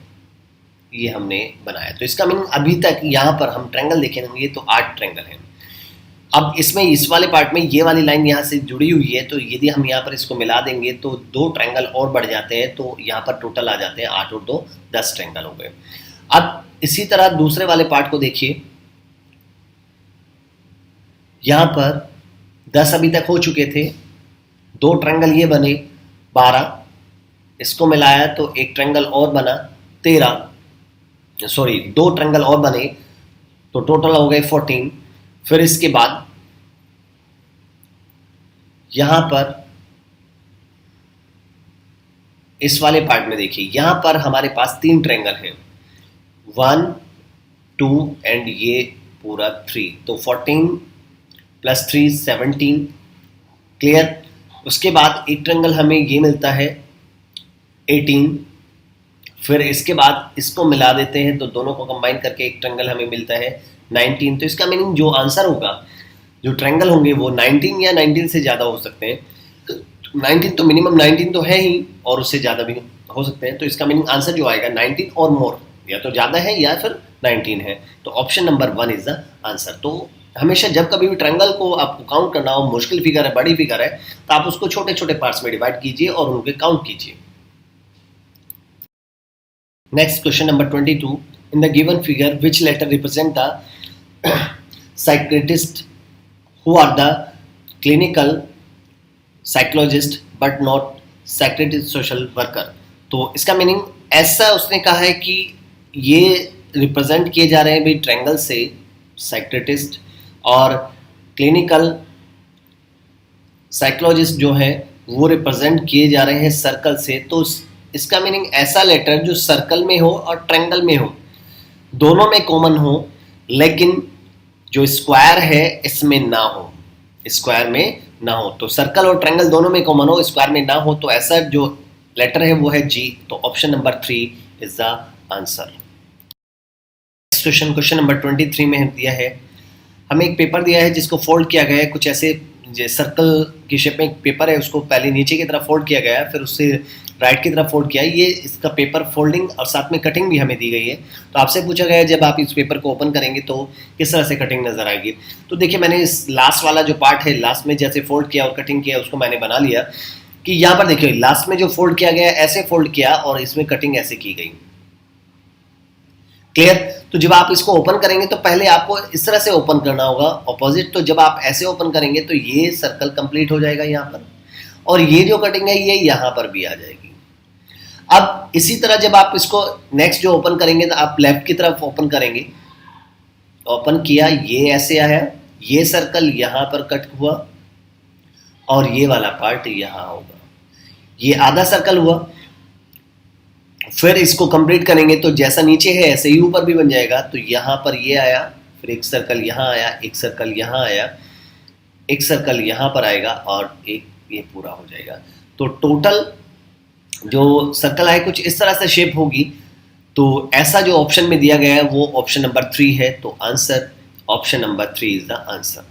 ये हमने बनाया। तो इसका मीनिंग अभी तक यहाँ पर हम ट्रायंगल देखेंगे तो 8 ट्रायंगल हैं। अब इसमें इस वाले पार्ट में ये वाली लाइन यहाँ से जुड़ी हुई है, तो यदि हम यहाँ पर इसको मिला देंगे तो 2 ट्रायंगल और बढ़ जाते हैं। तो यहाँ पर टोटल आ जाते हैं 8 और 2 10 ट्रायंगल हो गए। अब इसी तरह दूसरे वाले पार्ट को देखिए, यहाँ पर 10 अभी तक हो चुके थे, 2 ट्रायंगल ये बने 12, इसको मिलाया तो एक ट्रायंगल और बना 13, सॉरी 2 ट्रायंगल और बने तो टोटल हो गए 14। फिर इसके बाद यहां पर इस वाले पार्ट में देखिए, यहां पर हमारे पास 3 ट्रायंगल हैं, 1 2 एंड ये पूरा 3। तो 14 + 3 17, क्लियर। उसके बाद एक ट्रायंगल हमें ये मिलता है 18। फिर इसके बाद इसको मिला देते हैं तो दोनों को कंबाइन करके एक ट्रायंगल हमें मिलता है 19। तो इसका मीनिंग जो आंसर होगा, जो ट्रायंगल होंगे वो 19 या 19 से ज़्यादा हो सकते हैं। 19 तो मिनिमम 19 तो है ही और उससे ज़्यादा भी हो सकते हैं। तो इसका मीनिंग आंसर जो आएगा 19 और मोर, या तो ज़्यादा है या फिर 19 है। तो option number 1 is the answer. तो हमेशा जब कभी भी ट्रायंगल को आपको काउंट करना हो, मुश्किल फिगर है, बड़ी फिगर है, तो आप उसको छोटे छोटे पार्ट्स में डिवाइड कीजिए और उनके काउंट कीजिए। Next question number 22. In the given figure, which letter represent the psychiatrist who are the clinical psychologist but not psychiatrist social worker? तो इसका मीनिंग ऐसा उसने कहा है कि ये रिप्रेजेंट किए जा रहे हैं भाई ट्रायंगल से साइकियाट्रिस्ट और क्लिनिकल साइकोलॉजिस्ट जो है वो रिप्रेजेंट किए जा रहे हैं सर्कल से। तो इसका मीनिंग ऐसा लेटर जो सर्कल में हो और ट्रायंगल में हो, दोनों में कॉमन हो, लेकिन जो स्क्वायर है इसमें ना हो, स्क्वायर में ना हो। तो सर्कल और ट्रायंगल दोनों में कॉमन हो, स्क्वायर में ना हो, तो ऐसा जो लेटर है वो है जी। तो option number 3 is the answer. Next question, question number 23 में दिया है, हमें एक पेपर दिया है जिसको फोल्ड किया गया है कुछ ऐसे, सर्कल की शेप में एक पेपर है, उसको पहले नीचे की तरफ फोल्ड किया गया है, फिर उससे राइट की तरफ फोल्ड किया है। ये इसका पेपर फोल्डिंग और साथ में कटिंग भी हमें दी गई है। तो आपसे पूछा गया है जब आप इस पेपर को ओपन करेंगे तो किस तरह से कटिंग नजर आएगी। तो देखिए मैंने इस लास्ट वाला जो पार्ट है, लास्ट में जैसे फोल्ड किया और कटिंग किया, उसको मैंने बना लिया कि यहाँ पर देखिए लास्ट में जो फोल्ड किया गया ऐसे फोल्ड किया और इसमें कटिंग ऐसे की गई। क्लियर? तो जब आप इसको ओपन करेंगे तो पहले आपको इस तरह से ओपन करना होगा ऑपोजिट। तो जब आप ऐसे ओपन करेंगे तो ये सर्कल कंप्लीट हो जाएगा यहाँ पर, और ये जो कटिंग है ये यहाँ पर भी आ जाएगी। अब इसी तरह जब आप इसको नेक्स्ट जो ओपन करेंगे तो आप लेफ्ट की तरफ ओपन करेंगे, ओपन किया, ये ऐसे आया, ये सर्कल यहाँ पर कट हुआ और ये वाला पार्ट यहाँ होगा, ये आधा सर्कल हुआ। फिर इसको कंप्लीट करेंगे तो जैसा नीचे है ऐसे ही ऊपर भी बन जाएगा। तो यहाँ पर ये आया, फिर एक सर्कल यहाँ आया, एक सर्कल यहाँ आया, एक सर्कल यहाँ पर आएगा और एक ये पूरा हो जाएगा। तो टोटल जो सर्कल है कुछ इस तरह से शेप होगी। तो ऐसा जो ऑप्शन में दिया गया है वो ऑप्शन नंबर 3 है। तो answer option number 3 is the answer.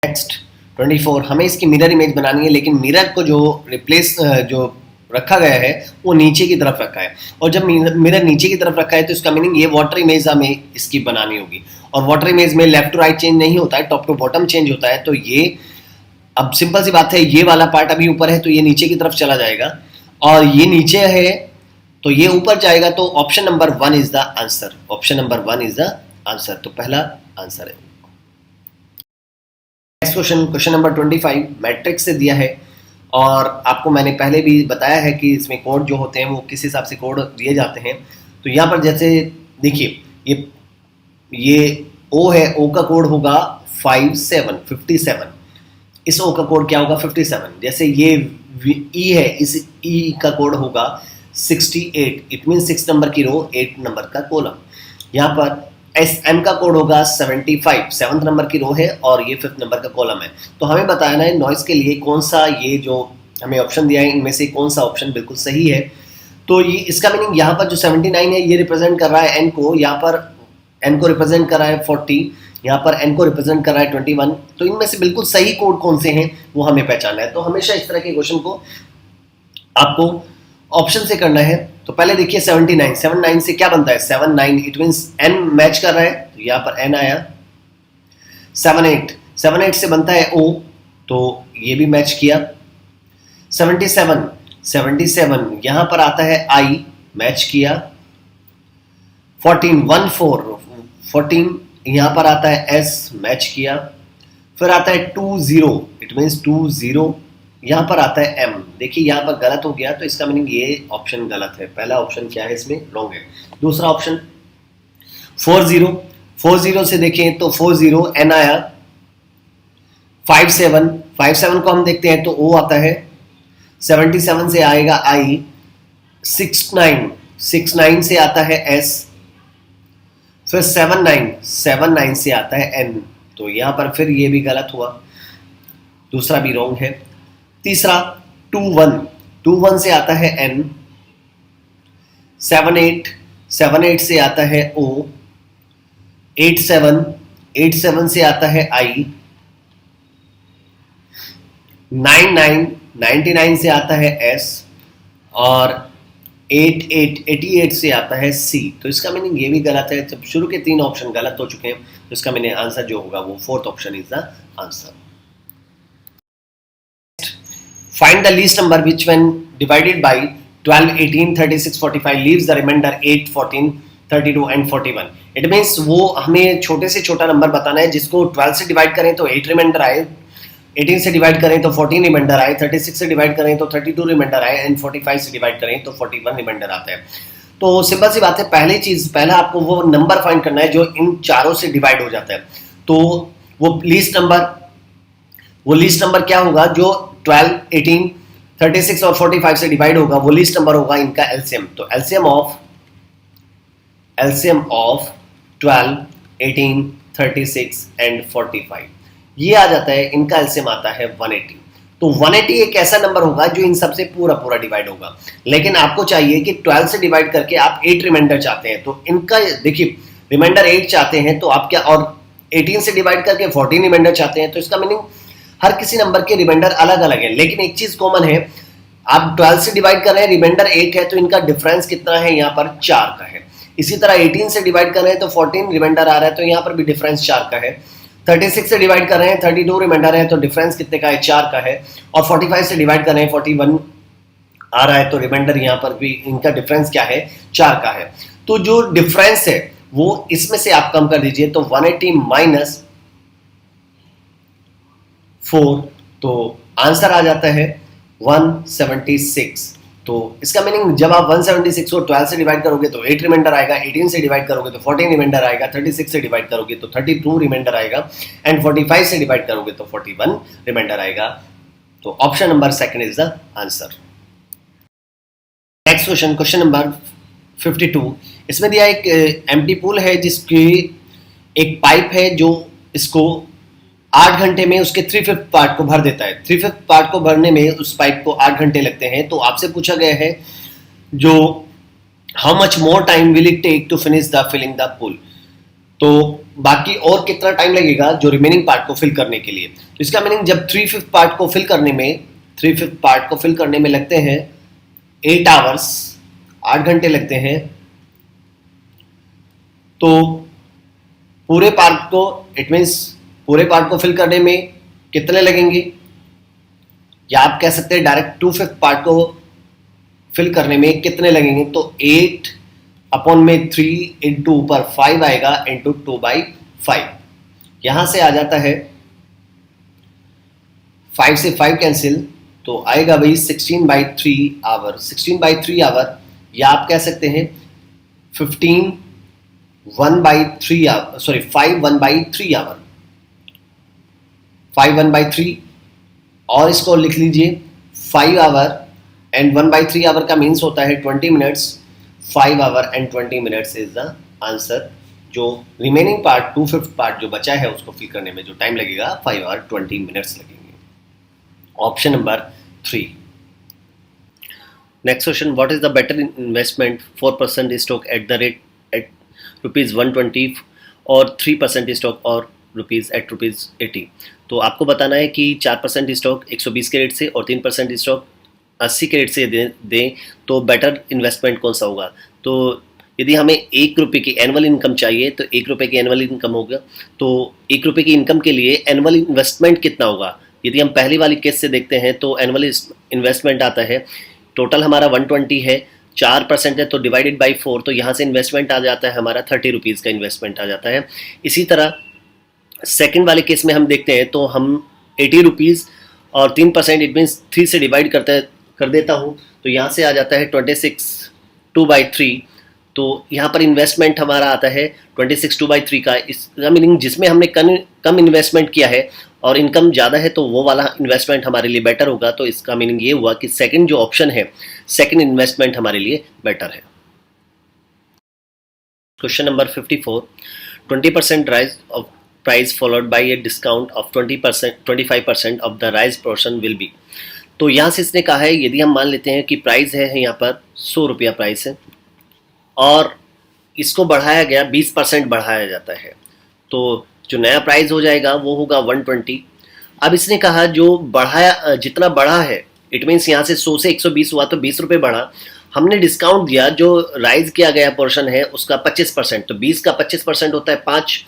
Next 24, हमें इसकी मिरर इमेज बनानी है, लेकिन मिरर को जो रिप्लेस जो रखा गया है वो नीचे की तरफ रखा है। और जब मिरर नीचे की तरफ रखा है तो इसका मीनिंग ये वाटर इमेज हमें इसकी बनानी होगी। और वाटर इमेज में लेफ्ट टू राइट चेंज नहीं होता है, टॉप टू बॉटम चेंज होता है। तो ये अब सिंपल सी बात है, ये वाला पार्ट अभी ऊपर है तो ये नीचे की तरफ चला जाएगा, और ये नीचे है तो ये ऊपर जाएगा। तो option number 1 is the answer. Option number 1 is the answer. तो पहला आंसर है। Next question, question number 25 matrix से दिया है, और आपको मैंने पहले भी बताया है कि इसमें कोड जो होते हैं वो किस हिसाब से कोड दिए जाते हैं। तो यहाँ पर जैसे देखिए ये O है, O का कोड होगा 57। इस O का कोड क्या होगा 57। जैसे ये E है, इस E का कोड होगा 68। इट मीन 6 नंबर की रो, 8 नंबर का कॉलम। यहाँ पर M का कोड होगा 75, 7th नंबर की रो है और ये 5th नंबर का कॉलम है। तो हमें बताना है नॉइज के लिए कौन सा, ये जो हमें ऑप्शन दिया है इनमें से कौन सा ऑप्शन बिल्कुल सही है। तो ये इसका मीनिंग यहाँ पर जो 79 है ये रिप्रेजेंट कर रहा है N को, यहाँ पर N को रिप्रेजेंट कर रहा है 40, यहाँ पर N को रिप्रेजेंट कर रहा है 21। तो इनमें से बिल्कुल सही कोड कौन से हैं वो हमें पहचानना है। तो हमेशा इस तरह के क्वेश्चन को आपको ऑप्शन से करना है। तो पहले देखिए 79 से क्या बनता है 79, इट मींस N मैच कर रहा है, तो यहाँ पर N आया। 78 से बनता है O, तो ये भी मैच किया। 77 यहाँ पर आता है I, मैच किया। 14 यहाँ पर आता है S, मैच किया। फिर आता है 20, इट मींस 20 यहाँ पर आता है M। देखिए यहाँ पर गलत हो गया, तो इसका मीनिंग ये ऑप्शन गलत है। पहला ऑप्शन क्या है इसमें, रॉन्ग है। दूसरा ऑप्शन 40 से देखें तो 40 N आया। 57 को हम देखते हैं तो O आता है। 77 से आएगा I। 69 से आता है S। फिर 79 से आता है N। तो यहाँ पर फिर ये भी गलत हुआ, दूसरा भी रॉन्ग है। तीसरा 21 से आता है N। 78 से आता है O। 87 से आता है I। 99 से आता है S। और 88 से आता है C। तो इसका मीनिंग ये भी गलत है। जब शुरू के 3 ऑप्शन गलत हो चुके हैं तो इसका मीनिंग आंसर जो होगा वो 4th option is the answer. Find the least number which when divided by 12, 18, 36, 45 leaves the remainder 8, 14, 32 and 41. It means वो हमें छोटे से छोटा नंबर बताना है जिसको 12 से डिवाइड करें तो 8 रिमाइंडर आए, 18 से डिवाइड करें तो 14 रिमाइंडर आए, 36 से डिवाइड करें तो 32 रिमाइंडर आए एंड 45 से डिवाइड करें तो 41 रिमाइंडर आता है। तो सिंपल सी बात है, पहला आपको वो नंबर फाइंड करना है जो इन चारों से डिवाइड हो जाता है। तो वो लीस्ट नंबर क्या होगा जो 12, 18, 36 और 45 से डिवाइड होगा, वो लीस्ट नंबर होगा इनका एलसीएम। तो एलसीएम ऑफ 12, 18, 36 एंड 45 ये आ जाता है, इनका एलसीएम आता है 180। तो 180 एक ऐसा नंबर होगा जो इन सबसे पूरा डिवाइड होगा। लेकिन आपको चाहिए कि 12 से डिवाइड करके आप 8 रिमाइंडर चाहते हैं, तो इनका देखिए रिमाइंडर 8 चाहते हैं तो आप क्या, और 18 से डिवाइड करके 14 रिमाइंडर चाहते हैं, तो इसका मीनिंग हर किसी नंबर के रिमाइंडर अलग अलग है। लेकिन एक चीज कॉमन है, आप 12 से डिवाइड कर रहे हैं, रिमाइंडर 8 है, तो इनका डिफरेंस कितना है, यहाँ पर 4 का है। इसी तरह 18 से डिवाइड कर रहे हैं तो 14 रिमाइंडर आ रहा है, तो यहाँ पर भी डिफरेंस 4 का है। 36 से डिवाइड कर रहे हैं, 32 रिमाइंडर है, तो डिफरेंस कितने का है, 4 का है। और 45 से डिवाइड कर रहे हैं, 41 आ रहा है, तो रिमाइंडर यहाँ पर भी इनका डिफरेंस क्या है, 4 का है। तो जो डिफरेंस है वो इसमें से आप कम कर दीजिए, तो 180 माइनस 4, तो आंसर आ जाता है 176। तो इसका मीनिंग जब आप 176 को 12 से डिवाइड करोगे तो 8 रिमाइंडर आएगा, 18 से डिवाइड करोगे तो 14 रिमाइंडर आएगा, 36 से डिवाइड करोगे तो 32 रिमाइंडर आएगा एंड 45 से डिवाइड करोगे तो 41 रिमाइंडर आएगा। तो option number second is the answer. Next question number 52। इसमें दिया एक एम्प्टी पूल है जिसकी एक पाइप है जो इसको 8 घंटे में उसके 3/5 पार्ट को भर देता है। 3/5 पार्ट को भरने में उस पाइप को 8 घंटे लगते हैं। तो आपसे पूछा गया है जो how much more time will it take to finish the filling the pool. तो बाकी और कितना टाइम लगेगा जो रिमेनिंग पार्ट को फिल करने के लिए। तो इसका मीनिंग जब 3/5 पार्ट को फिल करने में लगते हैं 8 आवर्स, 8 घंटे लगते हैं, तो पूरे पार्ट को इट मीन्स पूरे पार्ट को फिल करने में कितने लगेंगे, या आप कह सकते हैं डायरेक्ट 2/5 पार्ट को फिल करने में कितने लगेंगे। तो 8 अपॉन में 3 इंटू ऊपर 5 आएगा इंटू 2/5। यहां से आ जाता है 5 से 5 कैंसिल, तो आएगा भाई 16/3 आवर। 16/3 आवर, या आप कह सकते हैं 15 1/3 आवर, सॉरी 5 1/3 आवर, 5 1/3, और इसको लिख लीजिए 5 आवर एंड 1/3 आवर का मीन्स होता है 20 minutes. 5 our and 20 minutes is the answer. जो रिमेनिंग पार्ट 2/5 पार्ट जो बचा है उसको फिल करने में जो टाइम लगेगा 5 आवर 20 मिनट्स लगेंगे। Option number 3। Next question, what is the better investment, 4% stock at the rate at ₹120 और 3% स्टॉक और ₹80। तो आपको बताना है कि 4% स्टॉक 120 के रेट से और 3% स्टॉक 80 के रेट से दें तो बेटर इन्वेस्टमेंट कौन सा होगा। तो यदि हमें ₹1 की एनुअल इनकम चाहिए तो ₹1 की एनुअल इनकम होगा। तो ₹1 की इनकम के लिए एनुअल इन्वेस्टमेंट कितना होगा। यदि हम पहली वाली केस से देखते हैं तो एनुअल इन्वेस्टमेंट आता है, टोटल हमारा 120 है, 4% है तो डिवाइडेड बाई 4, तो यहाँ से इन्वेस्टमेंट आ जाता है हमारा ₹30 का इन्वेस्टमेंट आ जाता है। इसी तरह सेकंड वाले केस में हम देखते हैं तो हम ₹80 और 3% इट मीन्स 3 से डिवाइड कर देता हूँ, तो यहाँ से आ जाता है 26 2/3। तो यहाँ पर इन्वेस्टमेंट हमारा आता है 26 2/3 का। इसका मीनिंग जिसमें हमने कम इन्वेस्टमेंट किया है और इनकम ज़्यादा है तो वो वाला इन्वेस्टमेंट हमारे लिए बेटर होगा। तो इसका मीनिंग ये हुआ कि सेकंड जो ऑप्शन है, सेकंड इन्वेस्टमेंट हमारे लिए बेटर है। Question number 54, 20% rise of price followed by a discount of 25% of the rise portion will be. तो यहाँ से इसने कहा है यदि हम मान लेते हैं कि प्राइस है यहाँ पर ₹100 प्राइस है और इसको बढ़ाया गया 20% बढ़ाया जाता है, तो जो नया प्राइस हो जाएगा वो होगा 120। अब इसने कहा जो बढ़ाया जितना बढ़ा है इट मीन्स यहाँ से 100 से 120 हुआ तो ₹20 बढ़ा, हमने डिस्काउंट दिया, जो राइज किया गया पोर्शन है उसका 25%, तो 20 का 25% होता है 5,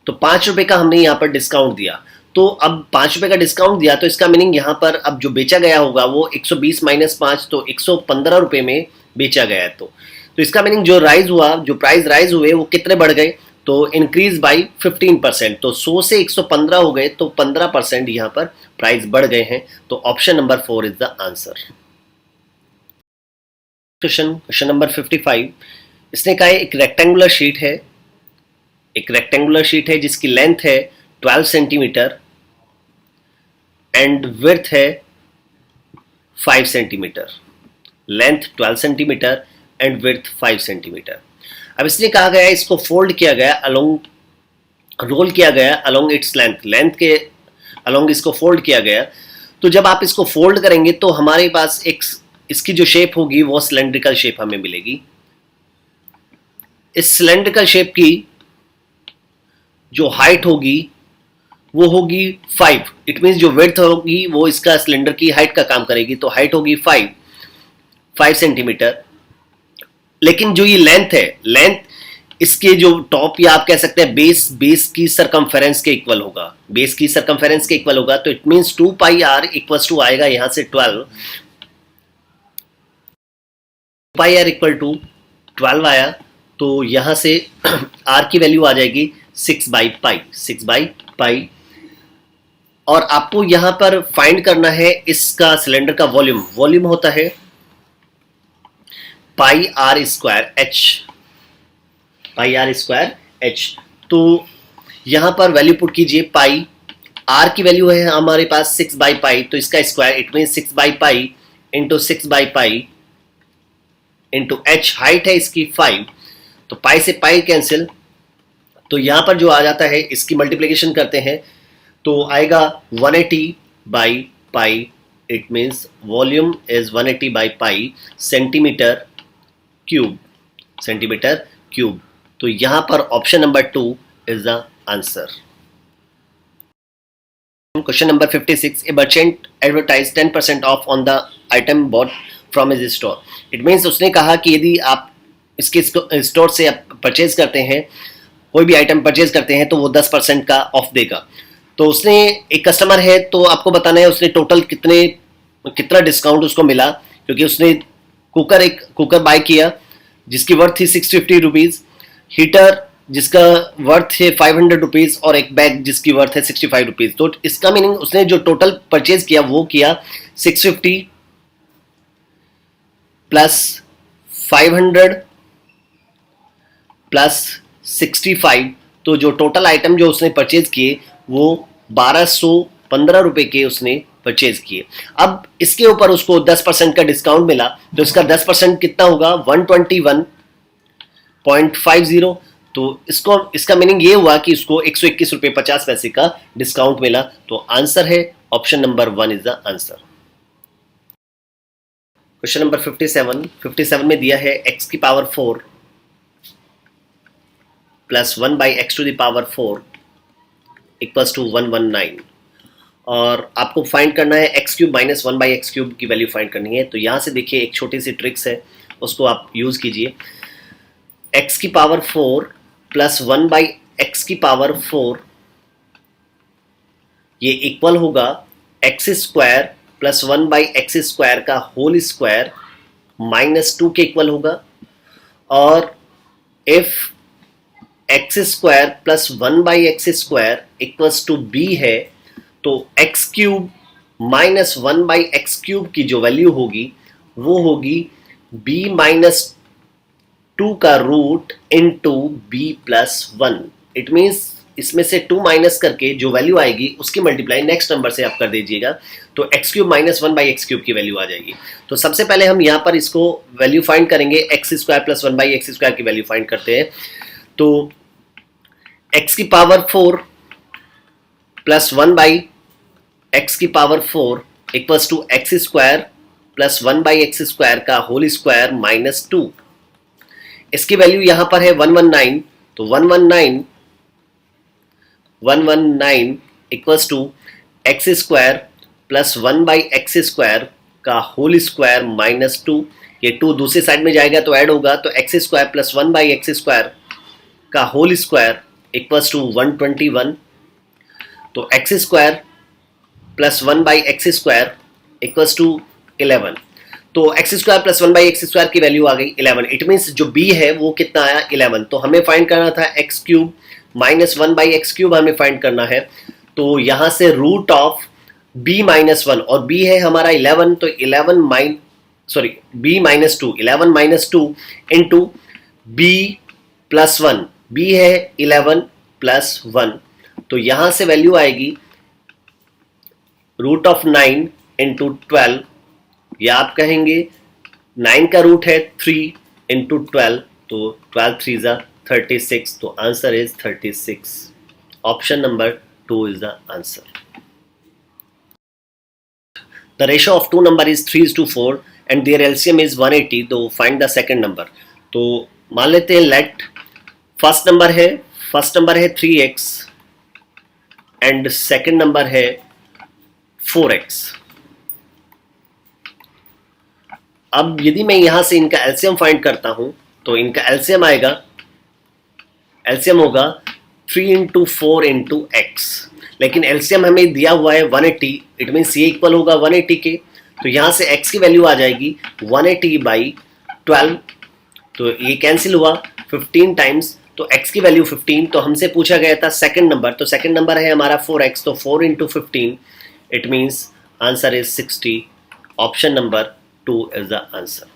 तो ₹5 का हमने यहाँ पर डिस्काउंट दिया। तो तो अब 5 रुपए का डिस्काउंट दिया, तो इसका मीनिंग यहाँ पर अब जो बेचा गया होगा वो 120 माइनस 5, तो 115 रुपए में बेचा गया है। तो इसका मीनिंग जो राइज हुआ, जो प्राइस राइज हुए वो कितने बढ़ गए, तो इंक्रीज बाई 15%, तो 100 से 115 हो गए, तो 15% यहाँ पर प्राइस बढ़ गए हैं। तो option number 4 is the answer. Question number 55, इसने कहा है एक रेक्टेंगुलर शीट है, एक रेक्टेंगुलर शीट है जिसकी लेंथ है 12 सेंटीमीटर एंड विड्थ है 5 centimetre, length 12 centimetre and width 5 centimetre. अब इसलिए कहा गया है इसको फोल्ड किया गया अलोंग, रोल किया गया अलोंग इट्स लेंथ, लेंथ के अलोंग इसको फोल्ड किया गया। तो जब आप इसको फोल्ड करेंगे तो हमारे पास एक इसकी जो शेप होगी वो सिलेंड्रिकल शेप हमें मिलेगी। इस सिलेंड्रिकल शेप की जो हाइट होगी वो होगी 5, इट मीन्स जो विड्थ होगी वो इसका सिलेंडर की हाइट का काम करेगी, तो हाइट होगी 5 सेंटीमीटर। लेकिन जो ये लेंथ है, लेंथ इसके जो टॉप या आप कह सकते हैं बेस की सरकमफेरेंस के इक्वल होगा, बेस की सरकमफेरेंस के इक्वल होगा। तो it means 2 pi r equal to आएगा यहां से 12, पाई आर इक्वल टू 12 आया, तो यहां से आर की वैल्यू आ जाएगी 6 बाई पाई। और आपको यहां पर फाइंड करना है इसका सिलेंडर का वॉल्यूम, वॉल्यूम होता है पाई आर स्क्वायर एच। तो यहां पर वैल्यू पुट कीजिए, पाई आर की वैल्यू है हमारे पास 6 बाई पाई, तो इसका square it mean 6 by pi into 6 by pi into H, height है इसकी 5, तो पाई से पाई कैंसिल, तो यहां पर जो आ जाता है इसकी मल्टीप्लिकेशन करते हैं तो आएगा 180 by pi, it means volume is 180 by pi centimetre cube. तो यहां पर option number 2 is the answer. Question number 56, A merchant advertise 10% of on the item bought from his store. It means उसने कहा कि यदि आप इसके स्टोर से परचेज करते हैं, कोई भी आइटम परचेज करते हैं तो वो 10% का ऑफ देगा। तो उसने एक कस्टमर है, तो आपको बताना है उसने टोटल कितना डिस्काउंट उसको मिला, क्योंकि उसने एक कुकर बाय किया जिसकी वर्थ थी 650 रुपीज़, हीटर जिसका वर्थ है 500 रुपीज़ और एक बैग जिसकी वर्थ है 65 रुपीज़। तो इसका मीनिंग उसने जो टोटल परचेज किया वो किया 650 प्लस 500 प्लस 65, तो जो टोटल आइटम जो उसने परचेज किए वो 1215 रुपए के उसने परचेज किए। अब इसके ऊपर उसको 10% का डिस्काउंट मिला, तो इसका 10% कितना होगा 121.50। तो इसका मीनिंग ये हुआ कि इसको 121 रुपए 50 पैसे का डिस्काउंट मिला। तो आंसर है option number 1 is the answer. Question number 57 में दिया है x की power 4 plus 1 by x to the power 4 equals to 119, और आपको फाइंड करना है x cube minus 1 by x cube की वैल्यू फाइंड करनी है। तो यहाँ से देखिए एक छोटी सी ट्रिक्स है, उसको आप यूज़ कीजिए। एक्स की पावर 4 प्लस 1 बाई एक्स की पावर 4 ये इक्वल होगा x square plus 1 by x square का होल स्क्वायर माइनस 2 के इक्वल होगा। और if x square plus 1 by x square equals to b है, तो x cube minus 1 by x cube की जो वैल्यू होगी वो होगी b माइनस 2 का root into b plus 1। It means इसमें से 2 माइनस करके जो वैल्यू आएगी उसकी मल्टीप्लाई नेक्स्ट नंबर से आप कर दीजिएगा, तो x cube minus 1 by x cube की वैल्यू आ जाएगी। तो सबसे पहले हम यहाँ पर इसको वैल्यू फाइंड करेंगे, x square plus 1 by x square की वैल्यू फाइंड करते हैं। तो एक्स की पावर 4 प्लस 1 बाई एक्स की power 4 equals to x square plus 1 by x square का होल स्क्वायर माइनस 2। इसकी वैल्यू यहां पर है 119, तो 119 equals to x square plus 1 by x square का होल स्क्वायर माइनस 2। ये 2 दूसरी साइड में जाएगा तो ऐड होगा, तो x square plus 1 by x square का होल स्क्वायर इक्वल्स टू 121। तो तो x square plus 1/x² equals to 11। तो एक्स स्क्वायर प्लस 1/x² की वैल्यू आ गई 11। इट मीन्स जो b है वो कितना आया 11। तो हमें फाइंड करना था x³ माइनस 1/x³ हमें फाइंड करना है। तो यहां से रूट ऑफ b माइनस 1 और b है हमारा 11, तो 11 minus 2 into b plus 1, b है 11 प्लस 1, तो यहां से वैल्यू आएगी रूट ऑफ 9 इंटू 12, या आप कहेंगे 9 का रूट है 3 इंटू 12, तो 12 3 जा 36, तो answer is 36। Option number 2 is the answer. The ratio of two number is 3:4 and their LCM is 180, तो find the second number। तो मान लेते हैं लेट फर्स्ट नंबर है 3x एंड सेकंड नंबर है 4x। अब यदि मैं यहां से इनका एलसीएम फाइंड करता हूं तो इनका एलसीएम होगा 3 इंटू 4 इंटू एक्स, लेकिन एलसीएम हमें दिया हुआ है 180, इट मीन्स ये इक्वल होगा 180 के। तो यहां से x की वैल्यू आ जाएगी 180/12, तो ये कैंसिल हुआ 15 टाइम्स, तो x की वैल्यू 15। तो हमसे पूछा गया था सेकंड नंबर, तो सेकंड नंबर है हमारा 4x, तो 4 into 15, it means answer is 60। Option number 2 is the answer।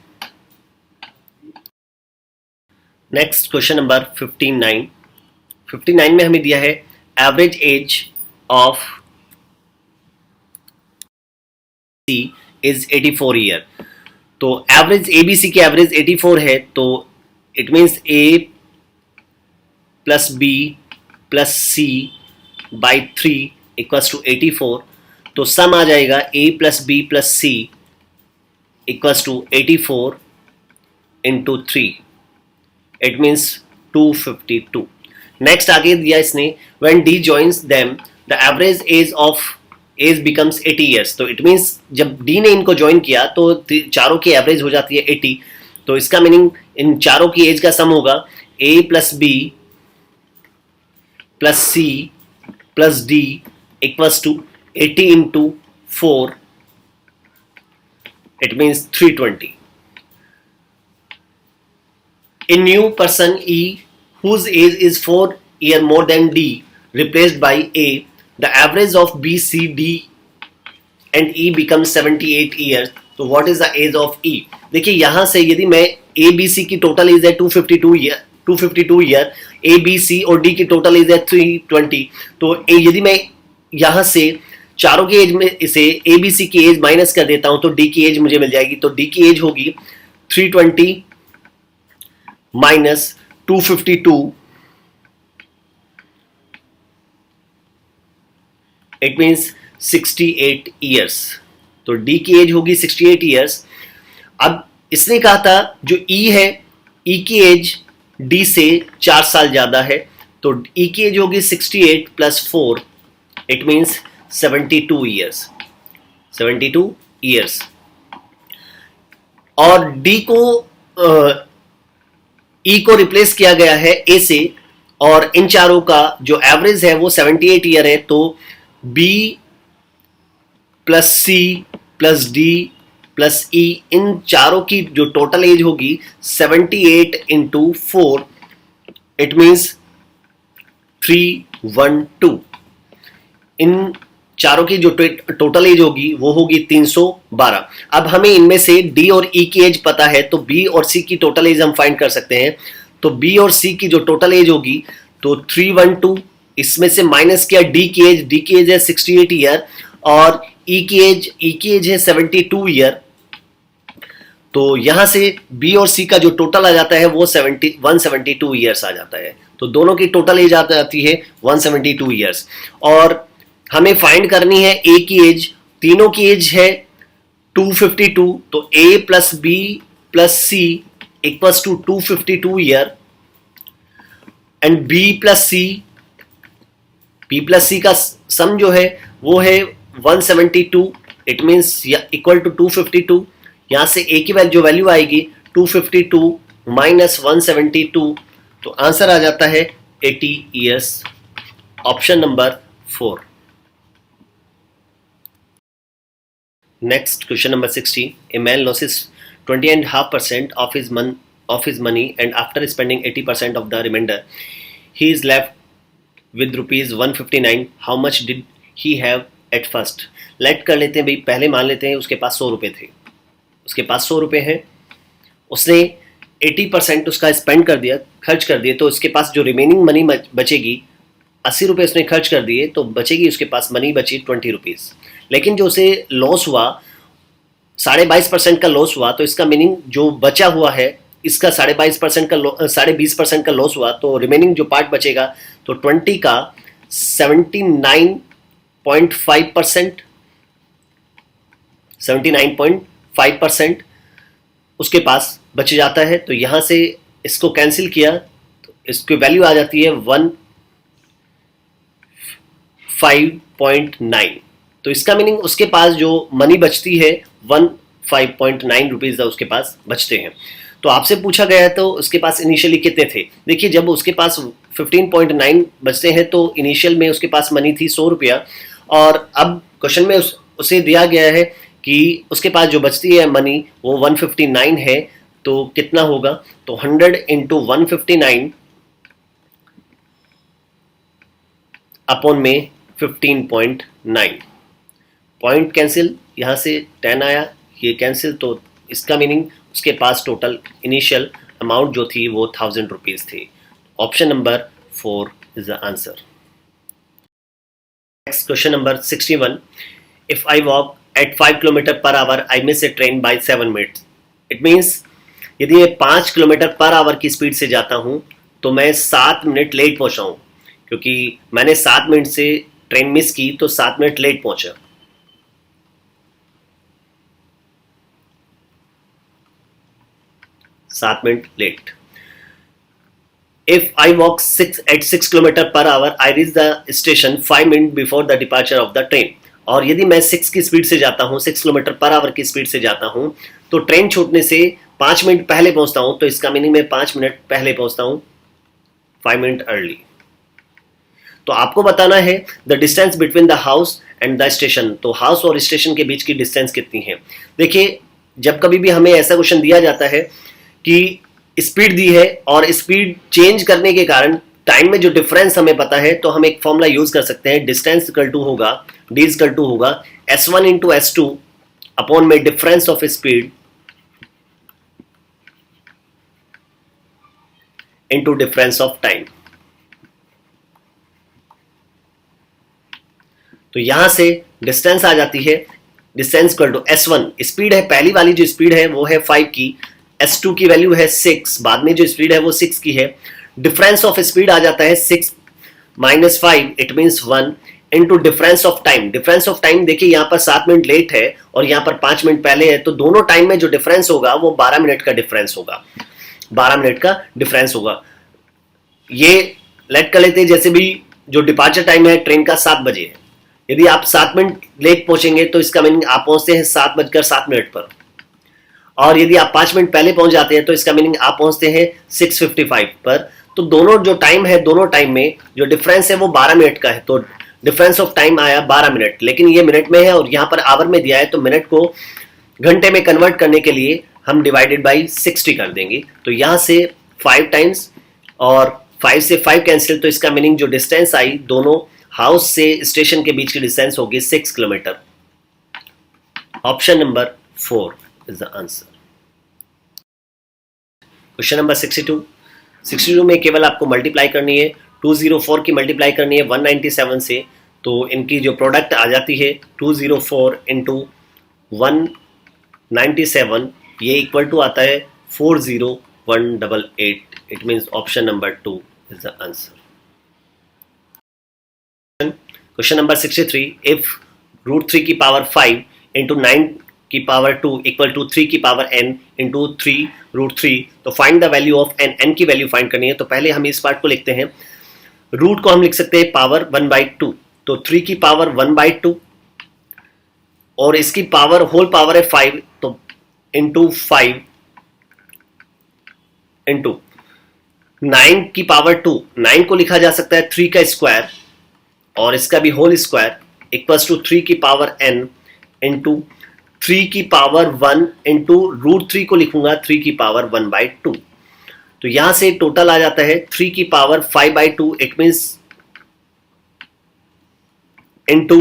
Next question number 59 में हमें दिया है average age of C is 84 year. तो एवरेज ABC की एवरेज 84 है, तो it means A plus B plus C by 3 equals to 84। तो sum आ जाएगा A plus B plus C equals to 84 into 3, it means 252। Next आगे दिया इसने when D joins them the average age becomes 80 years. तो it means जब D ने इनको ज्वाइन किया तो चारों की एवरेज हो जाती है 80। तो इसका मीनिंग इन चारों की एज का सम होगा A plus B plus C plus D equals to 80 into 4, it means 320। A new person E whose age is 4 years more than D replaced by A, the average of B, C, D and E becomes 78 years। तो what is the age of E? देखिए यहां से यदि मैं A, B, C की total as है 252 year, A, B, C और D की टोटल एज है 320। तो यदि मैं यहां से चारों की एज में इसे ए बी सी की एज माइनस कर देता हूं तो डी की एज मुझे मिल जाएगी। तो डी की एज होगी 320 माइनस 252, इट मीन्स 68 ईयर्स। तो डी की एज होगी 68 ईयर्स। अब इसने कहा था जो ई है, ई की एज डी से 4 साल ज्यादा है, तो ई की एज होगी 68 प्लस 4, इट मीन्स 72 ईयर्स। और डी को ई को रिप्लेस किया गया है ए से, और इन चारों का जो एवरेज है वो 78 ईयर है। तो B plus C plus D plus E, इन चारों की जो टोटल एज होगी 78 इंटू 4, इट मीन्स 312। इन चारों की जो टोटल एज होगी वो होगी 312। अब हमें इनमें से डी और ई की एज पता है, तो बी और सी की टोटल एज हम फाइंड कर सकते हैं। तो बी और सी की जो टोटल एज होगी तो 312, इसमें से माइनस किया डी की एज है 68 ईयर और ई की एज है 72 ईयर। तो यहां से बी और सी का जो टोटल आ जाता है वो 172 ईयर्स आ जाता है। तो दोनों की टोटल एज आ जाती है 172 ईयर्स। और हमें फाइंड करनी है ए की एज, तीनों की एज है 252, तो A plus B plus C equals to 252 year and B plus C का सम जो है वो है 172, इट मीन्स इक्वल टू 252। यहां से ए की जो वैल्यू आएगी 252 माइनस 172, तो आंसर आ जाता है 80 years. Option number 4। Next, question number 60. A man loses 20.5% of his money, and after spending 80% of the remainder, he is left with rupees 159. How much did he have at first? Let कर लेते हैं भाई, पहले मान लेते हैं उसके पास 100 रुपये थे, उसके पास 100 रुपये हैं, उसने 80% उसका स्पेंड कर दिया, खर्च कर दिए, तो उसके पास जो रिमेनिंग मनी बचेगी, 80 रुपये उसने खर्च कर दिए, तो बचेगी उसके पास मनी बची 20 रुपीज़। लेकिन जो उसे लॉस हुआ, 22.5% का लॉस हुआ, तो इसका मीनिंग जो बचा हुआ है इसका 22.5% का 20% का लॉस हुआ, तो रिमेनिंग जो पार्ट बचेगा तो 20 का 79.5% उसके पास बच जाता है। तो यहाँ से इसको कैंसिल किया तो इसकी वैल्यू आ जाती है 105.9। तो इसका मीनिंग उसके पास जो मनी बचती है 15.9 रुपीज़ उसके पास बचते हैं। तो आपसे पूछा गया है तो उसके पास इनिशियली कितने थे। देखिए जब उसके पास 15.9 बचते हैं तो इनिशियल में उसके पास मनी थी 100 रुपया, और अब क्वेश्चन में उसे दिया गया है कि उसके पास जो बचती है मनी वो 159 है, तो कितना होगा, तो 100 इंटू 159 अपॉन में 15.9, पॉइंट कैंसिल, यहाँ से 10 आया, ये कैंसिल, तो इसका मीनिंग उसके पास टोटल इनिशियल अमाउंट जो थी वो 1000 रुपीज़ थी। Option number 4 is the answer. Next question number 61. If I walk at 5 kilometre per hour I miss a train by 7 minutes. It means यदि मैं 5 किलोमीटर पर आवर की speed से जाता हूं तो मैं 7 मिनट लेट पहुंचा हूं, क्योंकि मैंने 7 मिनट से ट्रेन मिस की तो 7 मिनट लेट पहुंचा। सात minute late. If I walk 6 kilometre per hour I reach the station 5 minute before the departure of the train. और यदि मैं 6 की स्पीड से जाता हूं, 6 किलोमीटर पर आवर की स्पीड से जाता हूं, तो ट्रेन छूटने से 5 मिनट पहले पहुंचता हूं, तो इसका मीनिंग मैं 5 मिनट पहले पहुंचता हूं, 5 मिनट अर्ली। तो आपको बताना है the distance between the house and the station. तो हाउस और स्टेशन के बीच की डिस्टेंस कितनी है। देखिए जब कभी भी हमें ऐसा क्वेश्चन दिया जाता है कि स्पीड दी है और स्पीड चेंज करने के कारण टाइम में जो डिफरेंस हमें पता है, तो हम एक फॉर्मूला यूज कर सकते हैं, डिस्टेंस इक्वल टू होगा, डी इक्वल टू होगा S1 इंटू S2 अपॉन में difference of speed into difference of time. तो यहां से डिस्टेंस आ जाती है, distance equal to S1 speed है, पहली वाली जो स्पीड है वो है 5 की, S2 की वैल्यू है 6, बाद में जो स्पीड है वो 6 की है, डिफरेंस ऑफ स्पीड आ जाता है 6 minus 5 it means 1 into difference of time. Difference of time देखिए यहाँ पर 7 मिनट लेट है और यहाँ पर 5 मिनट पहले है, तो दोनों टाइम में जो डिफरेंस होगा वो 12 मिनट का डिफरेंस होगा, 12 मिनट का डिफरेंस होगा। ये लेट कर लेते हैं, जैसे भी जो डिपार्चर टाइम है ट्रेन का 7 बजे है, यदि आप 7 मिनट लेट पहुंचेंगे तो इसका मीनिंग आप पहुंचते हैं 7:07 पर, और यदि आप 5 मिनट पहले पहुंच जाते हैं तो इसका मीनिंग आप पहुंचते हैं 6:55 पर। तो दोनों जो टाइम है, दोनों टाइम में जो डिफरेंस है वो 12 मिनट का है, तो डिफरेंस ऑफ टाइम आया 12 मिनट, लेकिन ये मिनट में है और यहाँ पर आवर में दिया है, तो मिनट को घंटे में कन्वर्ट करने के लिए हम डिवाइडेड बाई 60 कर देंगे। तो यहाँ से 5 टाइम्स और 5 से 5 कैंसिल, तो इसका मीनिंग जो डिस्टेंस आई दोनों हाउस से स्टेशन के बीच की डिस्टेंस होगी 6 kilometre. Option number 4 is the answer. Question number 62 में केवल आपको मल्टीप्लाई करनी है, 204 की मल्टीप्लाई करनी है 197 से, तो इनकी जो प्रोडक्ट आ जाती है 204 इंटू 197, ये इक्वल टू आता है 40188। It means option number 2 is the answer. Question number 63, if √3 की पावर 5 इंटू 9 की पावर 2 इक्वल टू 3 की पावर n इंटू 3√3, तो find the value of n की वैल्यू फाइंड करनी है। तो पहले हम इस पार्ट को लिखते हैं, रूट को हम लिख सकते हैं पावर 1/2, तो 3 की पावर 1/2 और इसकी पावर होल पावर है 5, तो इंटू 5 इंटू 9 की पावर 2, 9 को लिखा जा सकता है 3 का स्क्वायर और इसका भी होल स्क्वायर इक्वल्स टू 3 की पावर n इंटू 3 की पावर 1 इंटू √3 को लिखूंगा 3 की पावर 1/2। तो यहां से टोटल आ जाता है 3 की पावर 5/2, इट मीन्स इंटू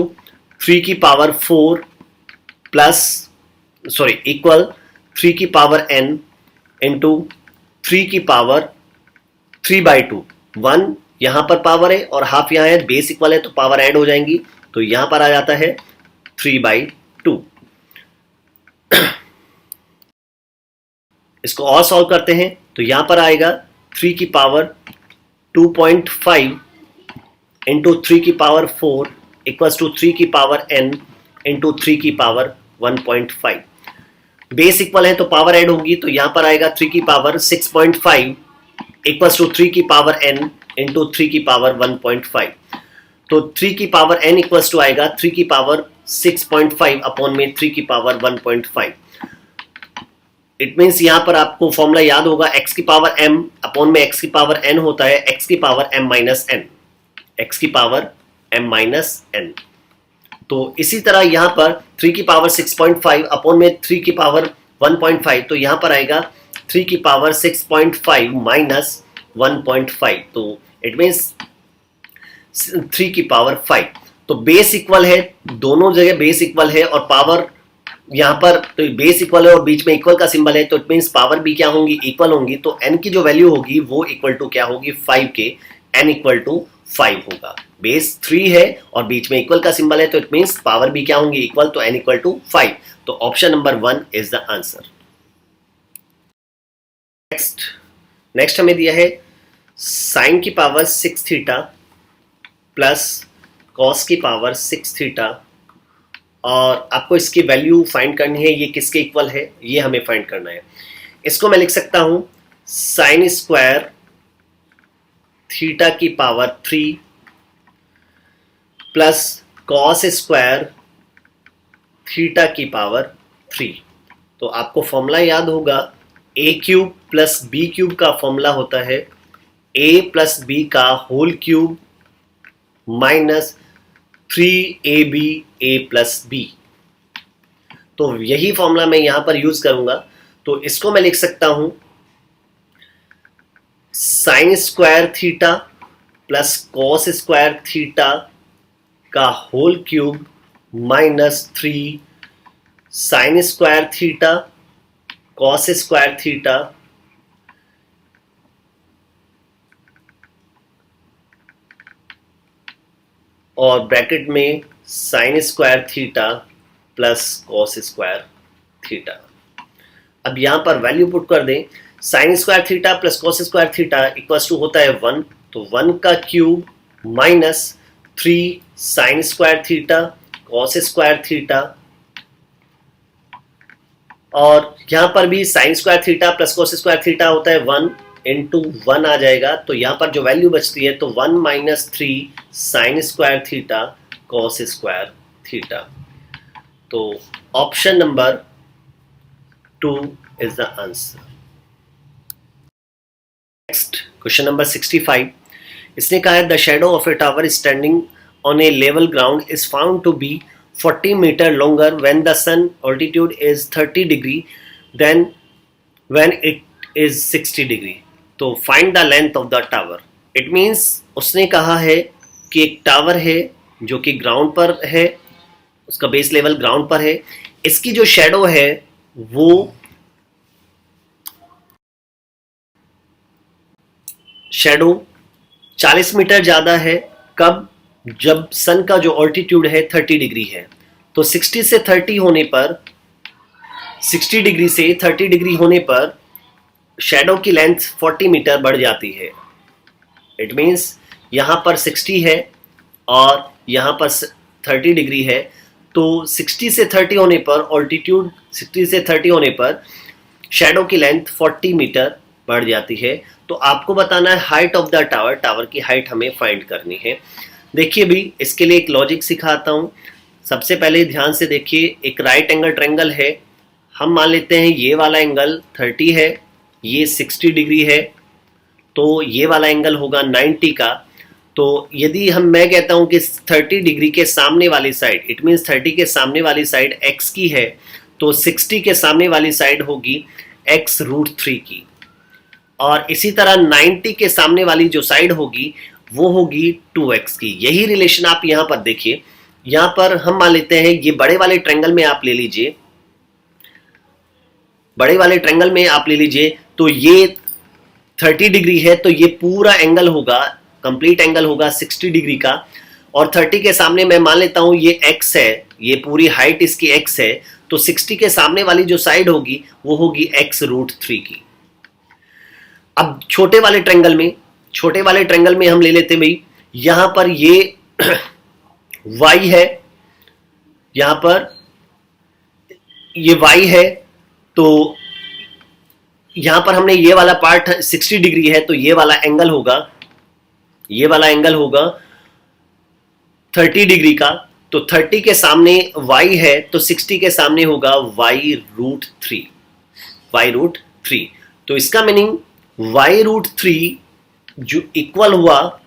3 की पावर 4 प्लस इक्वल 3 की पावर n इंटू 3 की पावर 3/2। 1 यहां पर पावर है और हाफ यहां है, बेस इक्वल है तो पावर ऐड हो जाएंगी, तो यहां पर आ जाता है 3/2। इसको और सॉल्व करते हैं तो यहां पर आएगा 3 की पावर 2.5 इंटू 3 की पावर 4 इक्वल्स टू 3 की पावर n इंटू 3 की पावर 1.5। बेस इक्वल है तो पावर ऐड होगी, तो यहां पर आएगा 3 की पावर 6.5 इक्वल्स टू 3 की पावर n इंटू 3 की पावर 1.5। तो 3 की पावर n इक्वल्स टू आएगा 3 की पावर 6.5 अपॉन में 3 की पावर 1.5। इट मीन्स यहां पर आपको फॉर्मूला याद होगा, x की पावर m अपॉन में x की पावर n होता है x की power m minus n, x की पावर m माइनस n। तो इसी तरह यहां पर 3 की पावर 6.5 अपॉन में 3 की पावर 1.5, तो यहां पर आएगा 3 की पावर 6.5 माइनस 1.5, तो इट मीन्स 3 की पावर 5। तो बेस इक्वल है, दोनों जगह बेस इक्वल है और पावर यहां पर तो बेस इक्वल है और बीच में इक्वल का सिंबल है, तो इट मीन्स पावर भी क्या होंगी, इक्वल होंगी। तो n की जो वैल्यू होगी वो इक्वल टू क्या होगी, 5 के, n इक्वल टू 5 होगा। बेस 3 है और बीच में इक्वल का सिंबल है, तो इट मीन्स पावर भी क्या होंगी, इक्वल, तो n इक्वल टू 5। तो option number 1 is the answer. Next हमें दिया है साइन की पावर 6 थीटा प्लस कॉस की पावर 6 थीटा, और आपको इसकी वैल्यू फाइंड करनी है, ये किसके इक्वल है ये हमें फाइंड करना है। इसको मैं लिख सकता हूं साइन स्क्वायर थीटा की power 3 plus cos square theta की पावर 3। तो आपको फॉर्मूला याद होगा, a cube plus b cube का फॉर्मूला होता है a प्लस बी का whole cube minus 3ab a plus b. तो यही फॉर्मूला मैं यहां पर यूज करूंगा, तो इसको मैं लिख सकता हूं sine square theta plus cos square theta का whole cube minus 3 sine square theta cos square theta और ब्रैकेट में sine square theta plus cos square theta. अब यहां पर वैल्यू पुट कर दें, sine square theta plus cos square theta equals to होता है 1, तो 1 का cube minus 3 sine square theta cos square theta, और यहां पर भी sine square theta plus cos square theta होता है 1 इंटू 1 आ जाएगा, तो यहां पर जो वैल्यू बचती है तो 1 minus 3 sine square theta cos square theta. तो option number 2 is the answer. Next question number 65, इसने कहा है the shadow of a tower standing on a level ground is found to be 40 metre longer when the sun altitude is 30 degree than when it is 60 degree. तो find the length of the tower. It means उसने कहा है कि एक tower है जो कि ground पर है, उसका बेस लेवल ग्राउंड पर है, इसकी जो शेडो है वो शेडो 40 मीटर ज्यादा है। कब? जब सन का जो ऑल्टीट्यूड है 30 डिग्री है, तो 60 से 30 होने पर 60 डिग्री से 30 डिग्री होने पर शेडो की लेंथ 40 मीटर बढ़ जाती है। इट मीन्स यहां पर 60 है और यहां पर 30 डिग्री है, तो 60 से 30 होने पर ऑल्टीट्यूड 60 से 30 होने पर शेडो की लेंथ 40 मीटर बढ़ जाती है। तो आपको बताना है height of the tower, tower की हाइट हमें फाइंड करनी है। देखिए भी इसके लिए एक लॉजिक सिखाता हूं। सबसे पहले ध्यान से देखिए, एक राइट एंगल ट्रायंगल है, हम मान लेते हैं ये वाला एंगल 30 है, ये 60 डिग्री है, तो ये वाला एंगल होगा 90 का। तो यदि मैं कहता हूं कि 30 डिग्री के सामने वाली साइड, इट मीन्स 30 के सामने वाली साइड x की है, तो 60 के सामने वाली साइड होगी x√3 की, और इसी तरह 90 के सामने वाली जो साइड होगी वो होगी 2x की। यही रिलेशन आप यहां पर देखिए, यहां पर हम मान लेते हैं ये बड़े वाले ट्रायंगल में आप ले लीजिए, बड़े वाले ट्रायंगल में आप ले लीजिए, तो ये 30 डिग्री है, तो ये पूरा एंगल होगा, कंप्लीट एंगल होगा 60 डिग्री का, और 30 के सामने मैं मान लेता हूं ये x है, ये पूरी हाइट इसकी x है, तो 60 के सामने वाली जो साइड होगी वो होगी x√3 की। अब छोटे वाले ट्रायंगल में हम ले लेते हैं भाई, यहां पर ये y है, यहां पर ये y है, तो यहां पर हमने ये वाला पार्ट 60 डिग्री है, तो ये वाला एंगल होगा 30 डिग्री का, तो 30 के सामने y है, तो 60 के सामने होगा y√3। तो इसका मीनिंग y√3 जो इक्वल हुआ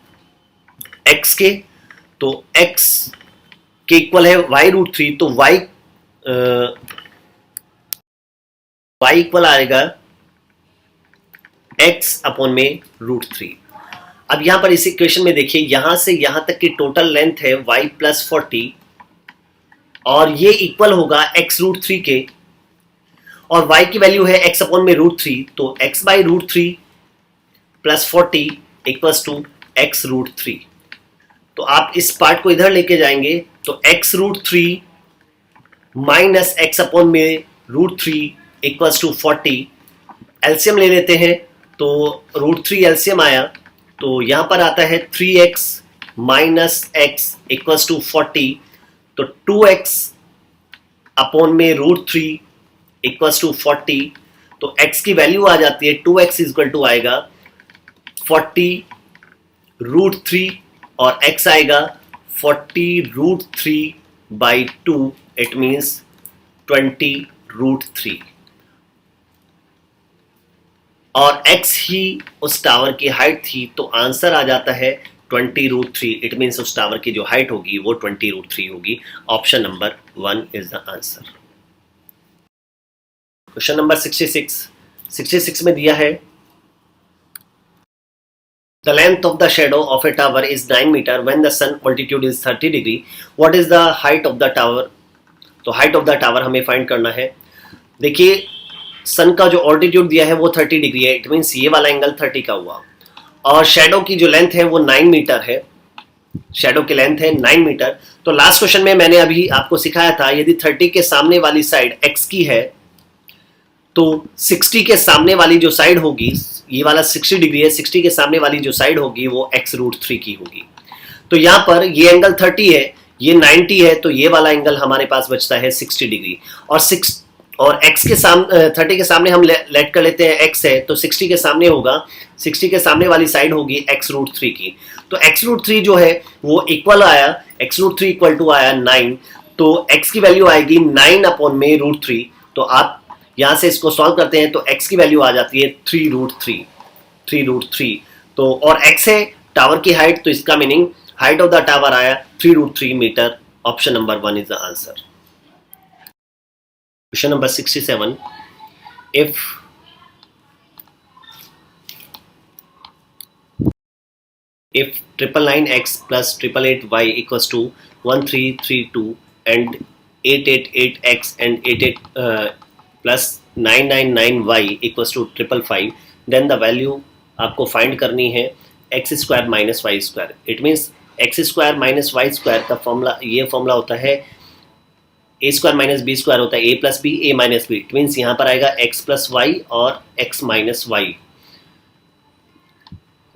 x के, तो x के इक्वल है y√3, तो y इक्वल आएगा x अपॉन में √3। अब यहां पर इस इक्वेशन में देखिए, यहां से यहां तक की टोटल लेंथ है y+40, और ये इक्वल होगा x√3 के, और y की वैल्यू है x अपॉन में √3, तो x/√3 + 40 इक्वल्स टू x√3। तो आप इस पार्ट को इधर लेके जाएंगे, तो x√3 माइनस x अपॉन में √3 इक्वल्स टू 40। एलसीएम ले लेते हैं, तो √3 एलसीएम आया, तो यहां पर आता है 3x minus x equals to 40, तो 2x अपॉन में √3 इक्वल्स टू 40, तो x की वैल्यू आ जाती है 2x इक्वल टू आएगा 40√3, और x आएगा 40√3/2, इट मीन्स 20√3, और x ही उस टावर की हाइट थी, तो आंसर आ जाता है 20√3। इट मीन्स उस टावर की जो हाइट होगी वो 20√3 होगी। Option number 1 is the answer. Question number 66 में दिया है, the length of the shadow of a tower is 9 meter when the sun altitude is 30 degree. What is the height of the tower? तो height of the tower हमें find करना है। देखिए, सन का जो ऑल्टीट्यूड दिया है वो 30 डिग्री है, इट मीन्स ये वाला एंगल 30 का हुआ, और शेडो की जो लेंथ है वो 9 मीटर है, शेडो की लेंथ है 9 मीटर। तो लास्ट क्वेश्चन में मैंने अभी आपको सिखाया था, यदि 30 के सामने वाली साइड x की है, तो 60 के सामने वाली जो साइड होगी, ये वाला 60 डिग्री है, 60 के सामने वाली जो साइड होगी वो x√3 की होगी। तो यहां पर ये एंगल 30 है, ये 90 है, तो ये वाला एंगल हमारे पास बचता है 60 डिग्री, और x के सामने 30 के सामने हम लेट कर लेते हैं x है, तो 60 के सामने होगा, 60 के सामने वाली साइड होगी x√3 की। तो x√3 जो है वो इक्वल आया, x√3 इक्वल टू आया 9, तो x की वैल्यू आएगी 9 अपॉन में √3। तो आप यहां से इसको सॉल्व करते हैं, तो x की वैल्यू आ जाती है 3√3। तो और x है टावर की हाइट, तो इसका meaning height of the tower आया 3√3 metre. Option number 1 is the answer. Question number 67, if if 999x plus 888y equals to 1332 and 888x and 88 plus 999y equals to 555, then the value आपको find करनी है x² minus y²। It means x² minus y² का formula, ये formula होता है a² minus b² होता है a plus b a minus b। It means यहाँ पर आएगा x plus y और x minus y।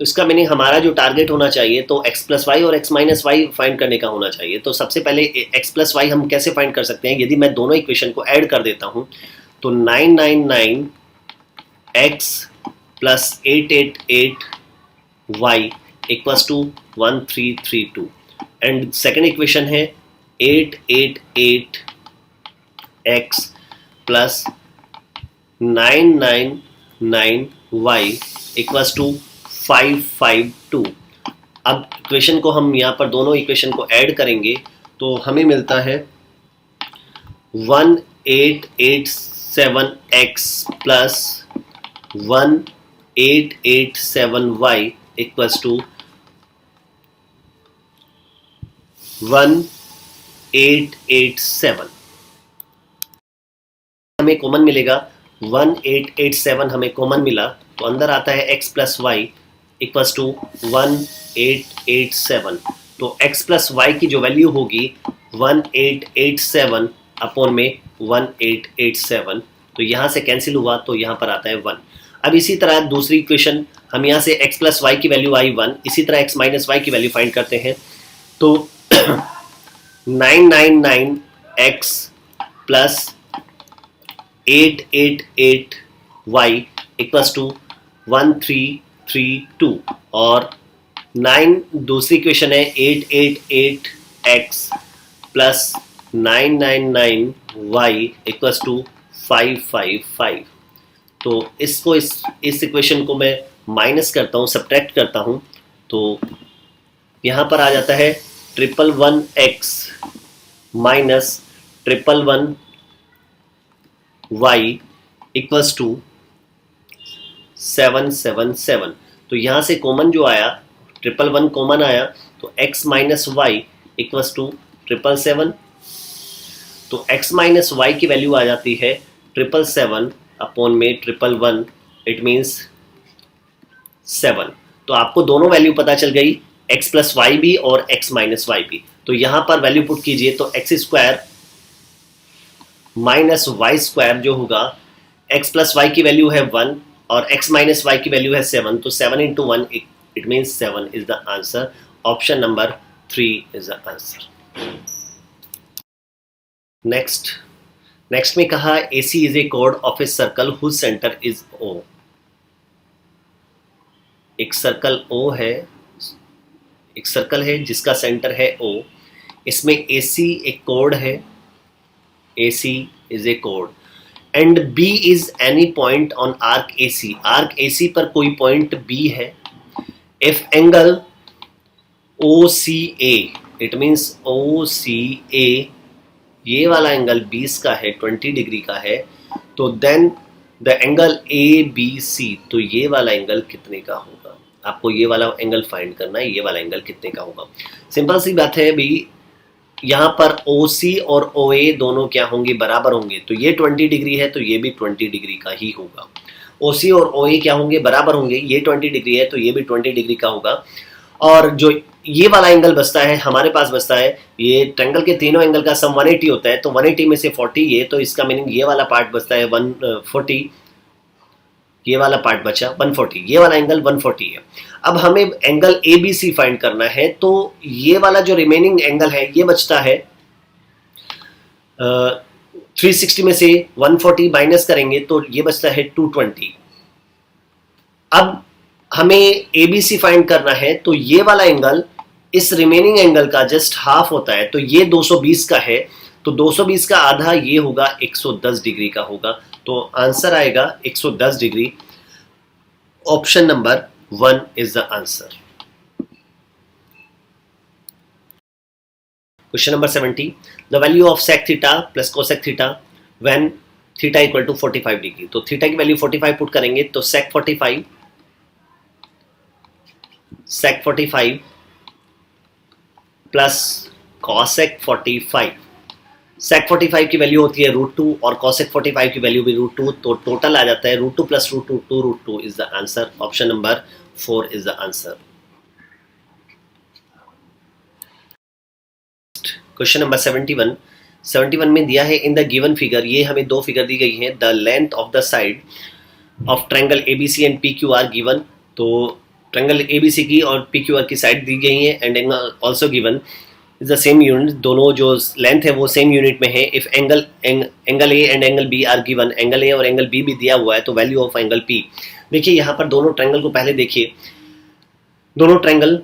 तो इसका मीनिंग हमारा जो टारगेट होना चाहिए, तो x plus y और x minus y फाइंड करने का होना चाहिए। तो सबसे पहले x plus y हम कैसे फाइंड कर सकते हैं? यदि मैं दोनों इक्वेशन को ऐड कर देता हूँ, तो 999x plus 888y equals to 1332, and second equation है 888x plus 999y equals to 552। अब इक्वेशन को हम यहाँ पर दोनों इक्वेशन को ऐड करेंगे, तो हमें मिलता है 1887x plus 1887y equals to 1887। हमें कॉमन मिलेगा 1887 हमें कॉमन मिला तो अंदर आता है x plus y equals to 1887। तो x प्लस वाई की जो वैल्यू होगी 1887 अपॉन में 1887, तो यहां से कैंसिल हुआ तो यहां पर आता है 1। अब इसी तरह दूसरी इक्वेशन हम यहां से x प्लस वाई की वैल्यू आई 1, इसी तरह x माइनस वाई की वैल्यू फाइंड करते हैं तो 999x plus 888y equals to 1332 और 9 दूसरी इक्वेशन है 888x plus 999y equals to 555। तो इसको इस इक्वेशन को मैं माइनस करता हूँ, सब्ट्रैक्ट करता हूँ, तो यहाँ पर आ जाता है 111x minus 111y equals to 777। तो यहाँ से कॉमन जो आया 111 कॉमन आया तो x minus y equals to 777। तो x माइनस वाई की वैल्यू आ जाती है 777 अपॉन में 111, इट मीन्स 7। तो आपको दोनों वैल्यू पता चल गई, x प्लस वाई भी और x माइनस वाई भी। तो यहां पर वैल्यू पुट कीजिए तो x square minus y square जो होगा, x प्लस वाई की वैल्यू है 1 और x माइनस वाई की वैल्यू है 7, तो 7 into 1 it means 7 is the answer. Option number 3 is the answer. Next में कहा AC इज ए कोड of a circle whose centre is O। एक सर्कल है जिसका सेंटर है O। इसमें AC एक कोड है, AC is a code and B is any point on arc AC। Arc AC पर कोई पॉइंट B है। If angle OCA, it means OCA ये वाला एंगल 20 का है, 20 डिग्री का है, तो देन द एंगल ABC, तो ये वाला एंगल कितने का होगा? आपको ये वाला एंगल फाइंड करना है, ये वाला एंगल कितने का होगा। सिंपल सी बात है भी, यहाँ पर OC और OA दोनों क्या होंगे? बराबर होंगे। तो ये 20 डिग्री है तो ये भी 20 डिग्री का ही होगा। OC और OA क्या होंगे? बराबर होंगे। ये 20 डिग्री है तो ये भी 20 डिग्री का होगा। और जो ये वाला एंगल बचता है, हमारे पास बचता है, ये ट्रायंगल के तीनों एंगल का सम 180 होता है, तो 180 में से 40 ये, तो इसका मीनिंग ये वाला पार्ट बचता है 140, ये वाला पार्ट बचा 140, ये वाला एंगल 140 है। अब हमें एंगल ABC फाइंड करना है, तो ये वाला जो रिमेनिंग एंगल है ये बचता है 360 में से 140 माइनस करेंगे तो ये बचता है 220। अब हमें ABC फाइंड करना है, तो ये वाला एंगल इस रिमेनिंग एंगल का जस्ट हाफ होता है, तो ये 220 का है, तो 220 का आधा ये होगा 110 डिग्री का होगा। तो आंसर आएगा 110 degree. Option number 1 is the answer. Question number 70, the value of sec theta plus cosec theta when theta equal to 45 degree. तो थीटा की वैल्यू 45 पुट करेंगे तो sec 45 प्लस cosec 45। sec 45 की वैल्यू होती है √2 और cosec 45 की वैल्यू भी √2, तो टोटल आ जाता है √2 plus √2, 2√2 is the answer. Option number 4 is the answer. Question number 71 में दिया है इन द गिवन फिगर, ये हमें दो फिगर दी गई है, the length of the side of triangle ABC and PQR given. तो ट्रायंगल ABC की और PQR की साइड दी गई है and angle also given is the same unit, दोनों जो लेंथ है वो सेम यूनिट में है। If angle A and angle B are given, angle A और एंगल B भी दिया हुआ है, तो वैल्यू ऑफ एंगल P। देखिए यहाँ पर दोनों ट्रायंगल को पहले देखिए, दोनों ट्रायंगल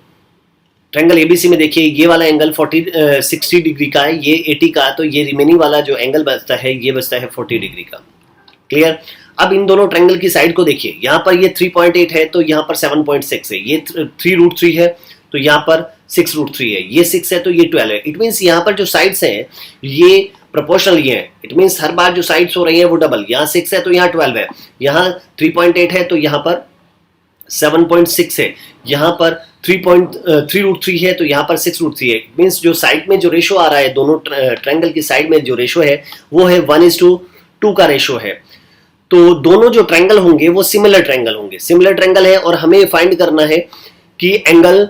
ABC में देखिए ये वाला एंगल 60 डिग्री का है, ये 80 का, तो ये रिमेनिंग वाला जो एंगल बचता है ये बचता है 40 डिग्री का। क्लियर। अब इन दोनों ट्रायंगल की साइड को देखिए, यहाँ पर ये 3.8 है तो यहाँ पर 7.6 है, ये 3√3 है तो यहाँ पर 6√3 है, ये 6 है तो ये 12 है। इट मीन्स यहाँ पर जो साइड्स हैं ये प्रोपोर्शनल ये है, इट मीन्स हर बार जो साइड्स हो रही है वो डबल, यहाँ 6 है तो यहाँ 12 है, यहाँ 3.8 है तो यहाँ पर 7.6 है, यहाँ पर 3.3 है तो यहाँ पर 6√3 है। मीन्स जो साइड में जो रेशो आ रहा है, दोनों ट्रायंगल की साइड में जो रेशो है वो है 1:2 का रेशो है। तो दोनों जो ट्रायंगल होंगे वो सिमिलर ट्रायंगल होंगे, सिमिलर ट्रायंगल है, और हमें फाइंड करना है कि एंगल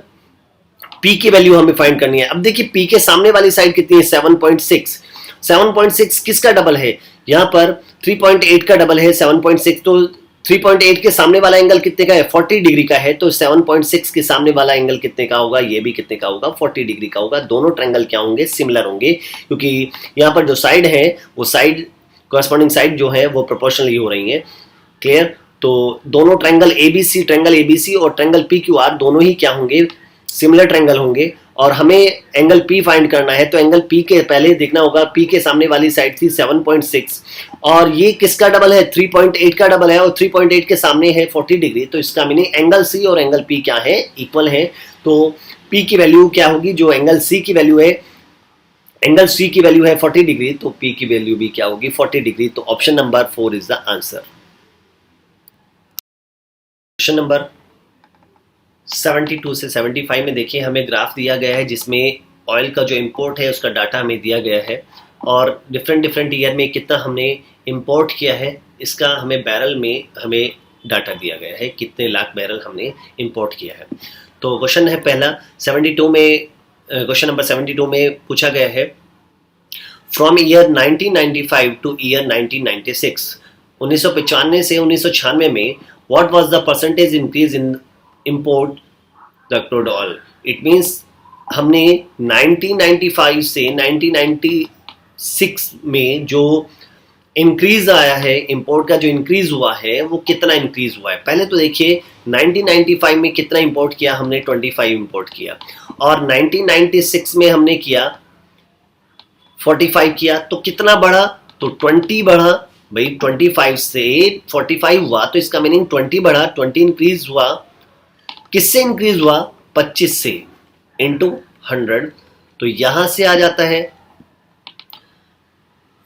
P की वैल्यू हमें फाइंड करनी है। अब देखिए P के सामने वाली साइड कितनी है, 7.6। 7.6 किसका डबल है, यहाँ पर 3.8 का डबल है 7.6, तो 3.8 के सामने वाला एंगल कितने का है, 40 डिग्री का है, तो 7.6 के सामने वाला एंगल कितने का होगा, ये भी कितने का होगा, 40 डिग्री का होगा। दोनों ट्रायंगल क्या होंगे, सिमिलर होंगे, क्योंकि यहाँ पर जो साइड है वो साइड कॉरस्पॉन्डिंग साइड जो है वो प्रोपोर्शनली हो रही है। क्लियर? तो दोनों ट्रायंगल एबीसी और ट्रायंगल PQR दोनों ही क्या होंगे, सिमिलर ट्रायंगल होंगे, और हमें एंगल P फाइंड करना है। तो एंगल P के पहले देखना होगा, P के सामने वाली साइड थी 7.6 और ये किसका डबल है, 3.8 का डबल है, और 3.8 के सामने है 40 डिग्री, तो इसका मीनिंग एंगल C और एंगल P क्या है, इक्वल है। तो P की वैल्यू क्या होगी, जो एंगल C की वैल्यू है, एंगल C की वैल्यू है 40 डिग्री, तो P की वैल्यू भी क्या होगी, 40 डिग्री। तो option number 4 is the answer. Question number 72 से 75 में देखिए हमें ग्राफ दिया गया है जिसमें ऑयल का जो इंपोर्ट है उसका डाटा हमें दिया गया है, और डिफरेंट ईयर में कितना हमने इंपोर्ट किया है इसका हमें बैरल में हमें डाटा दिया गया है, कितने लाख बैरल हमने इंपोर्ट किया है। तो क्वेश्चन है पहला 72 में, क्वेश्चन नंबर 72 में पूछा गया है, फ्रॉम ईयर 1995 टू ईयर 1996, 1995 से 1996 में what was the percentage increase in import the crude oil. It means हमने 1995 से 1996 में जो इंक्रीज आया है, इंपोर्ट का जो इंक्रीज हुआ है वो कितना इंक्रीज हुआ है। पहले तो देखिए 1995 में कितना इंपोर्ट किया हमने, 25 इंपोर्ट किया, और 1996 में हमने किया 45 किया, तो कितना बढ़ा, तो 20 बढ़ा भाई, 25 से 45 हुआ तो इसका मीनिंग 20 बढ़ा, 20 इंक्रीज हुआ, किससे इंक्रीज हुआ, 25 से इंटू 100, तो यहां से आ जाता है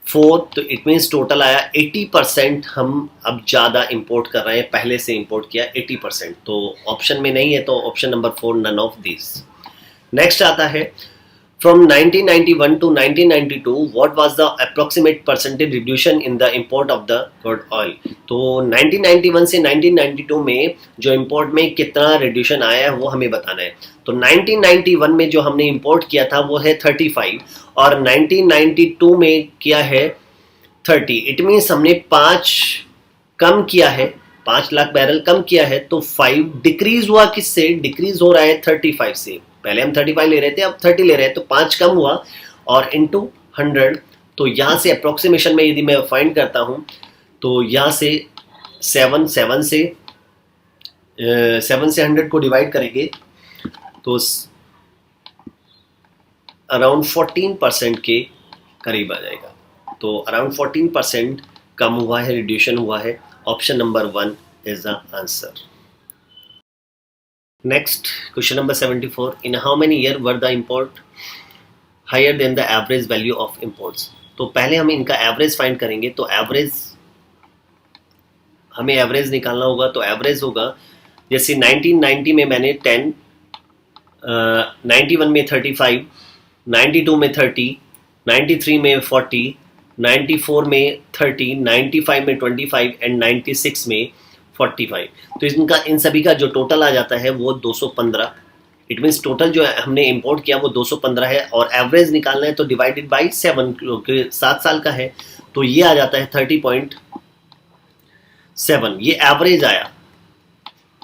4, तो इट मीन्स टोटल आया 80%। हम अब ज्यादा इंपोर्ट कर रहे हैं, पहले से इंपोर्ट किया 80%, तो ऑप्शन में नहीं है, तो option number 4 none of this. Next आता है, from 1991 to 1992 what was the approximate percentage reduction in the import of the crude oil। तो 1991 से 1992 में जो इंपोर्ट में कितना रिड्यूशन आया है वो हमें बताना है। तो 1991 में जो हमने इंपोर्ट किया था वो है 35, और 1992 में किया है 30। इट मीन्स हमने 5 कम किया है, 5 लाख बैरल कम किया है, तो 5 डिक्रीज हुआ, किससे डिक्रीज हो रहा है, 35 से। पहले हम 35 ले रहे थे, अब 30 ले रहे हैं, तो 5 कम हुआ, और इंटू 100, तो यहाँ से अप्रोक्सीमेशन में यदि मैं फाइंड करता हूँ तो यहाँ से 7 से 100 को डिवाइड करेंगे तो अराउंड 14% के करीब आ जाएगा। तो अराउंड 14% कम हुआ है, रिड्यूशन हुआ है। Option number 1 is the answer. Next, question number 74. In how many years were the import higher than the average value of imports? तो पहले हम इनका एवरेज फाइंड करेंगे। तो एवरेज, हमें एवरेज निकालना होगा। तो एवरेज होगा जैसे 1990 में मैंने 10, 91 में 35, 92 में 30, 93 में 40, 94 में 30, 95 में 25 एंड 96 में 45। तो इनका, इन सभी का जो टोटल आ जाता है वो 215। इट मीन्स टोटल जो हमने इंपोर्ट किया वो 215 है, और एवरेज निकालना है तो डिवाइडेड बाई 7, क्योंकि 7 साल का है, तो ये आ जाता है 30.7। ये एवरेज आया,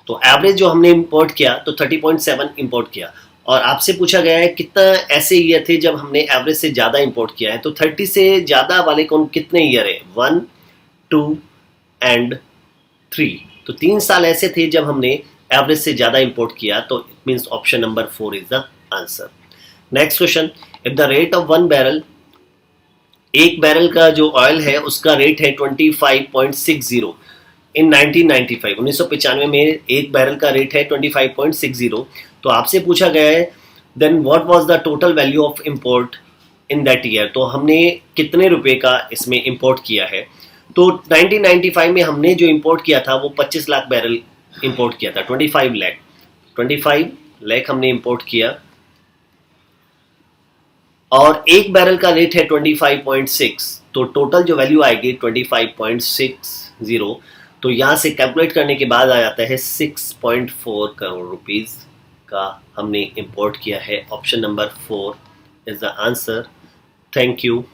तो एवरेज जो हमने इंपोर्ट किया तो 30.7 इंपोर्ट किया। और आपसे पूछा गया है कितना ऐसे ईयर थे जब हमने एवरेज से ज़्यादा इंपोर्ट किया है। तो 30 से ज़्यादा वाले कौन कितने ईयर है, 1, 2 एंड 3। तो 3 साल ऐसे थे जब हमने एवरेज से ज़्यादा इंपोर्ट किया, तो it means option number 4 is the answer. Next question, if the rate of 1 barrel, एक बैरल का जो ऑयल है उसका रेट है 25.60 इन 1995, 1995 में एक बैरल का रेट है 25.60। तो आपसे पूछा गया है then what was the total value of import in that year, तो हमने कितने रुपए का इसमें इंपोर्ट किया है। तो 1995 में हमने जो इंपोर्ट किया था वो 25 लाख बैरल इंपोर्ट किया था, 25 लाख हमने इंपोर्ट किया, और एक बैरल का रेट है 25.6, तो टोटल जो वैल्यू आएगी 25.60। तो यहाँ से कैलकुलेट करने के बाद आ जाता है 6.4 करोड़ रुपीस का हमने इंपोर्ट किया है। Option number 4 is the answer. Thank you.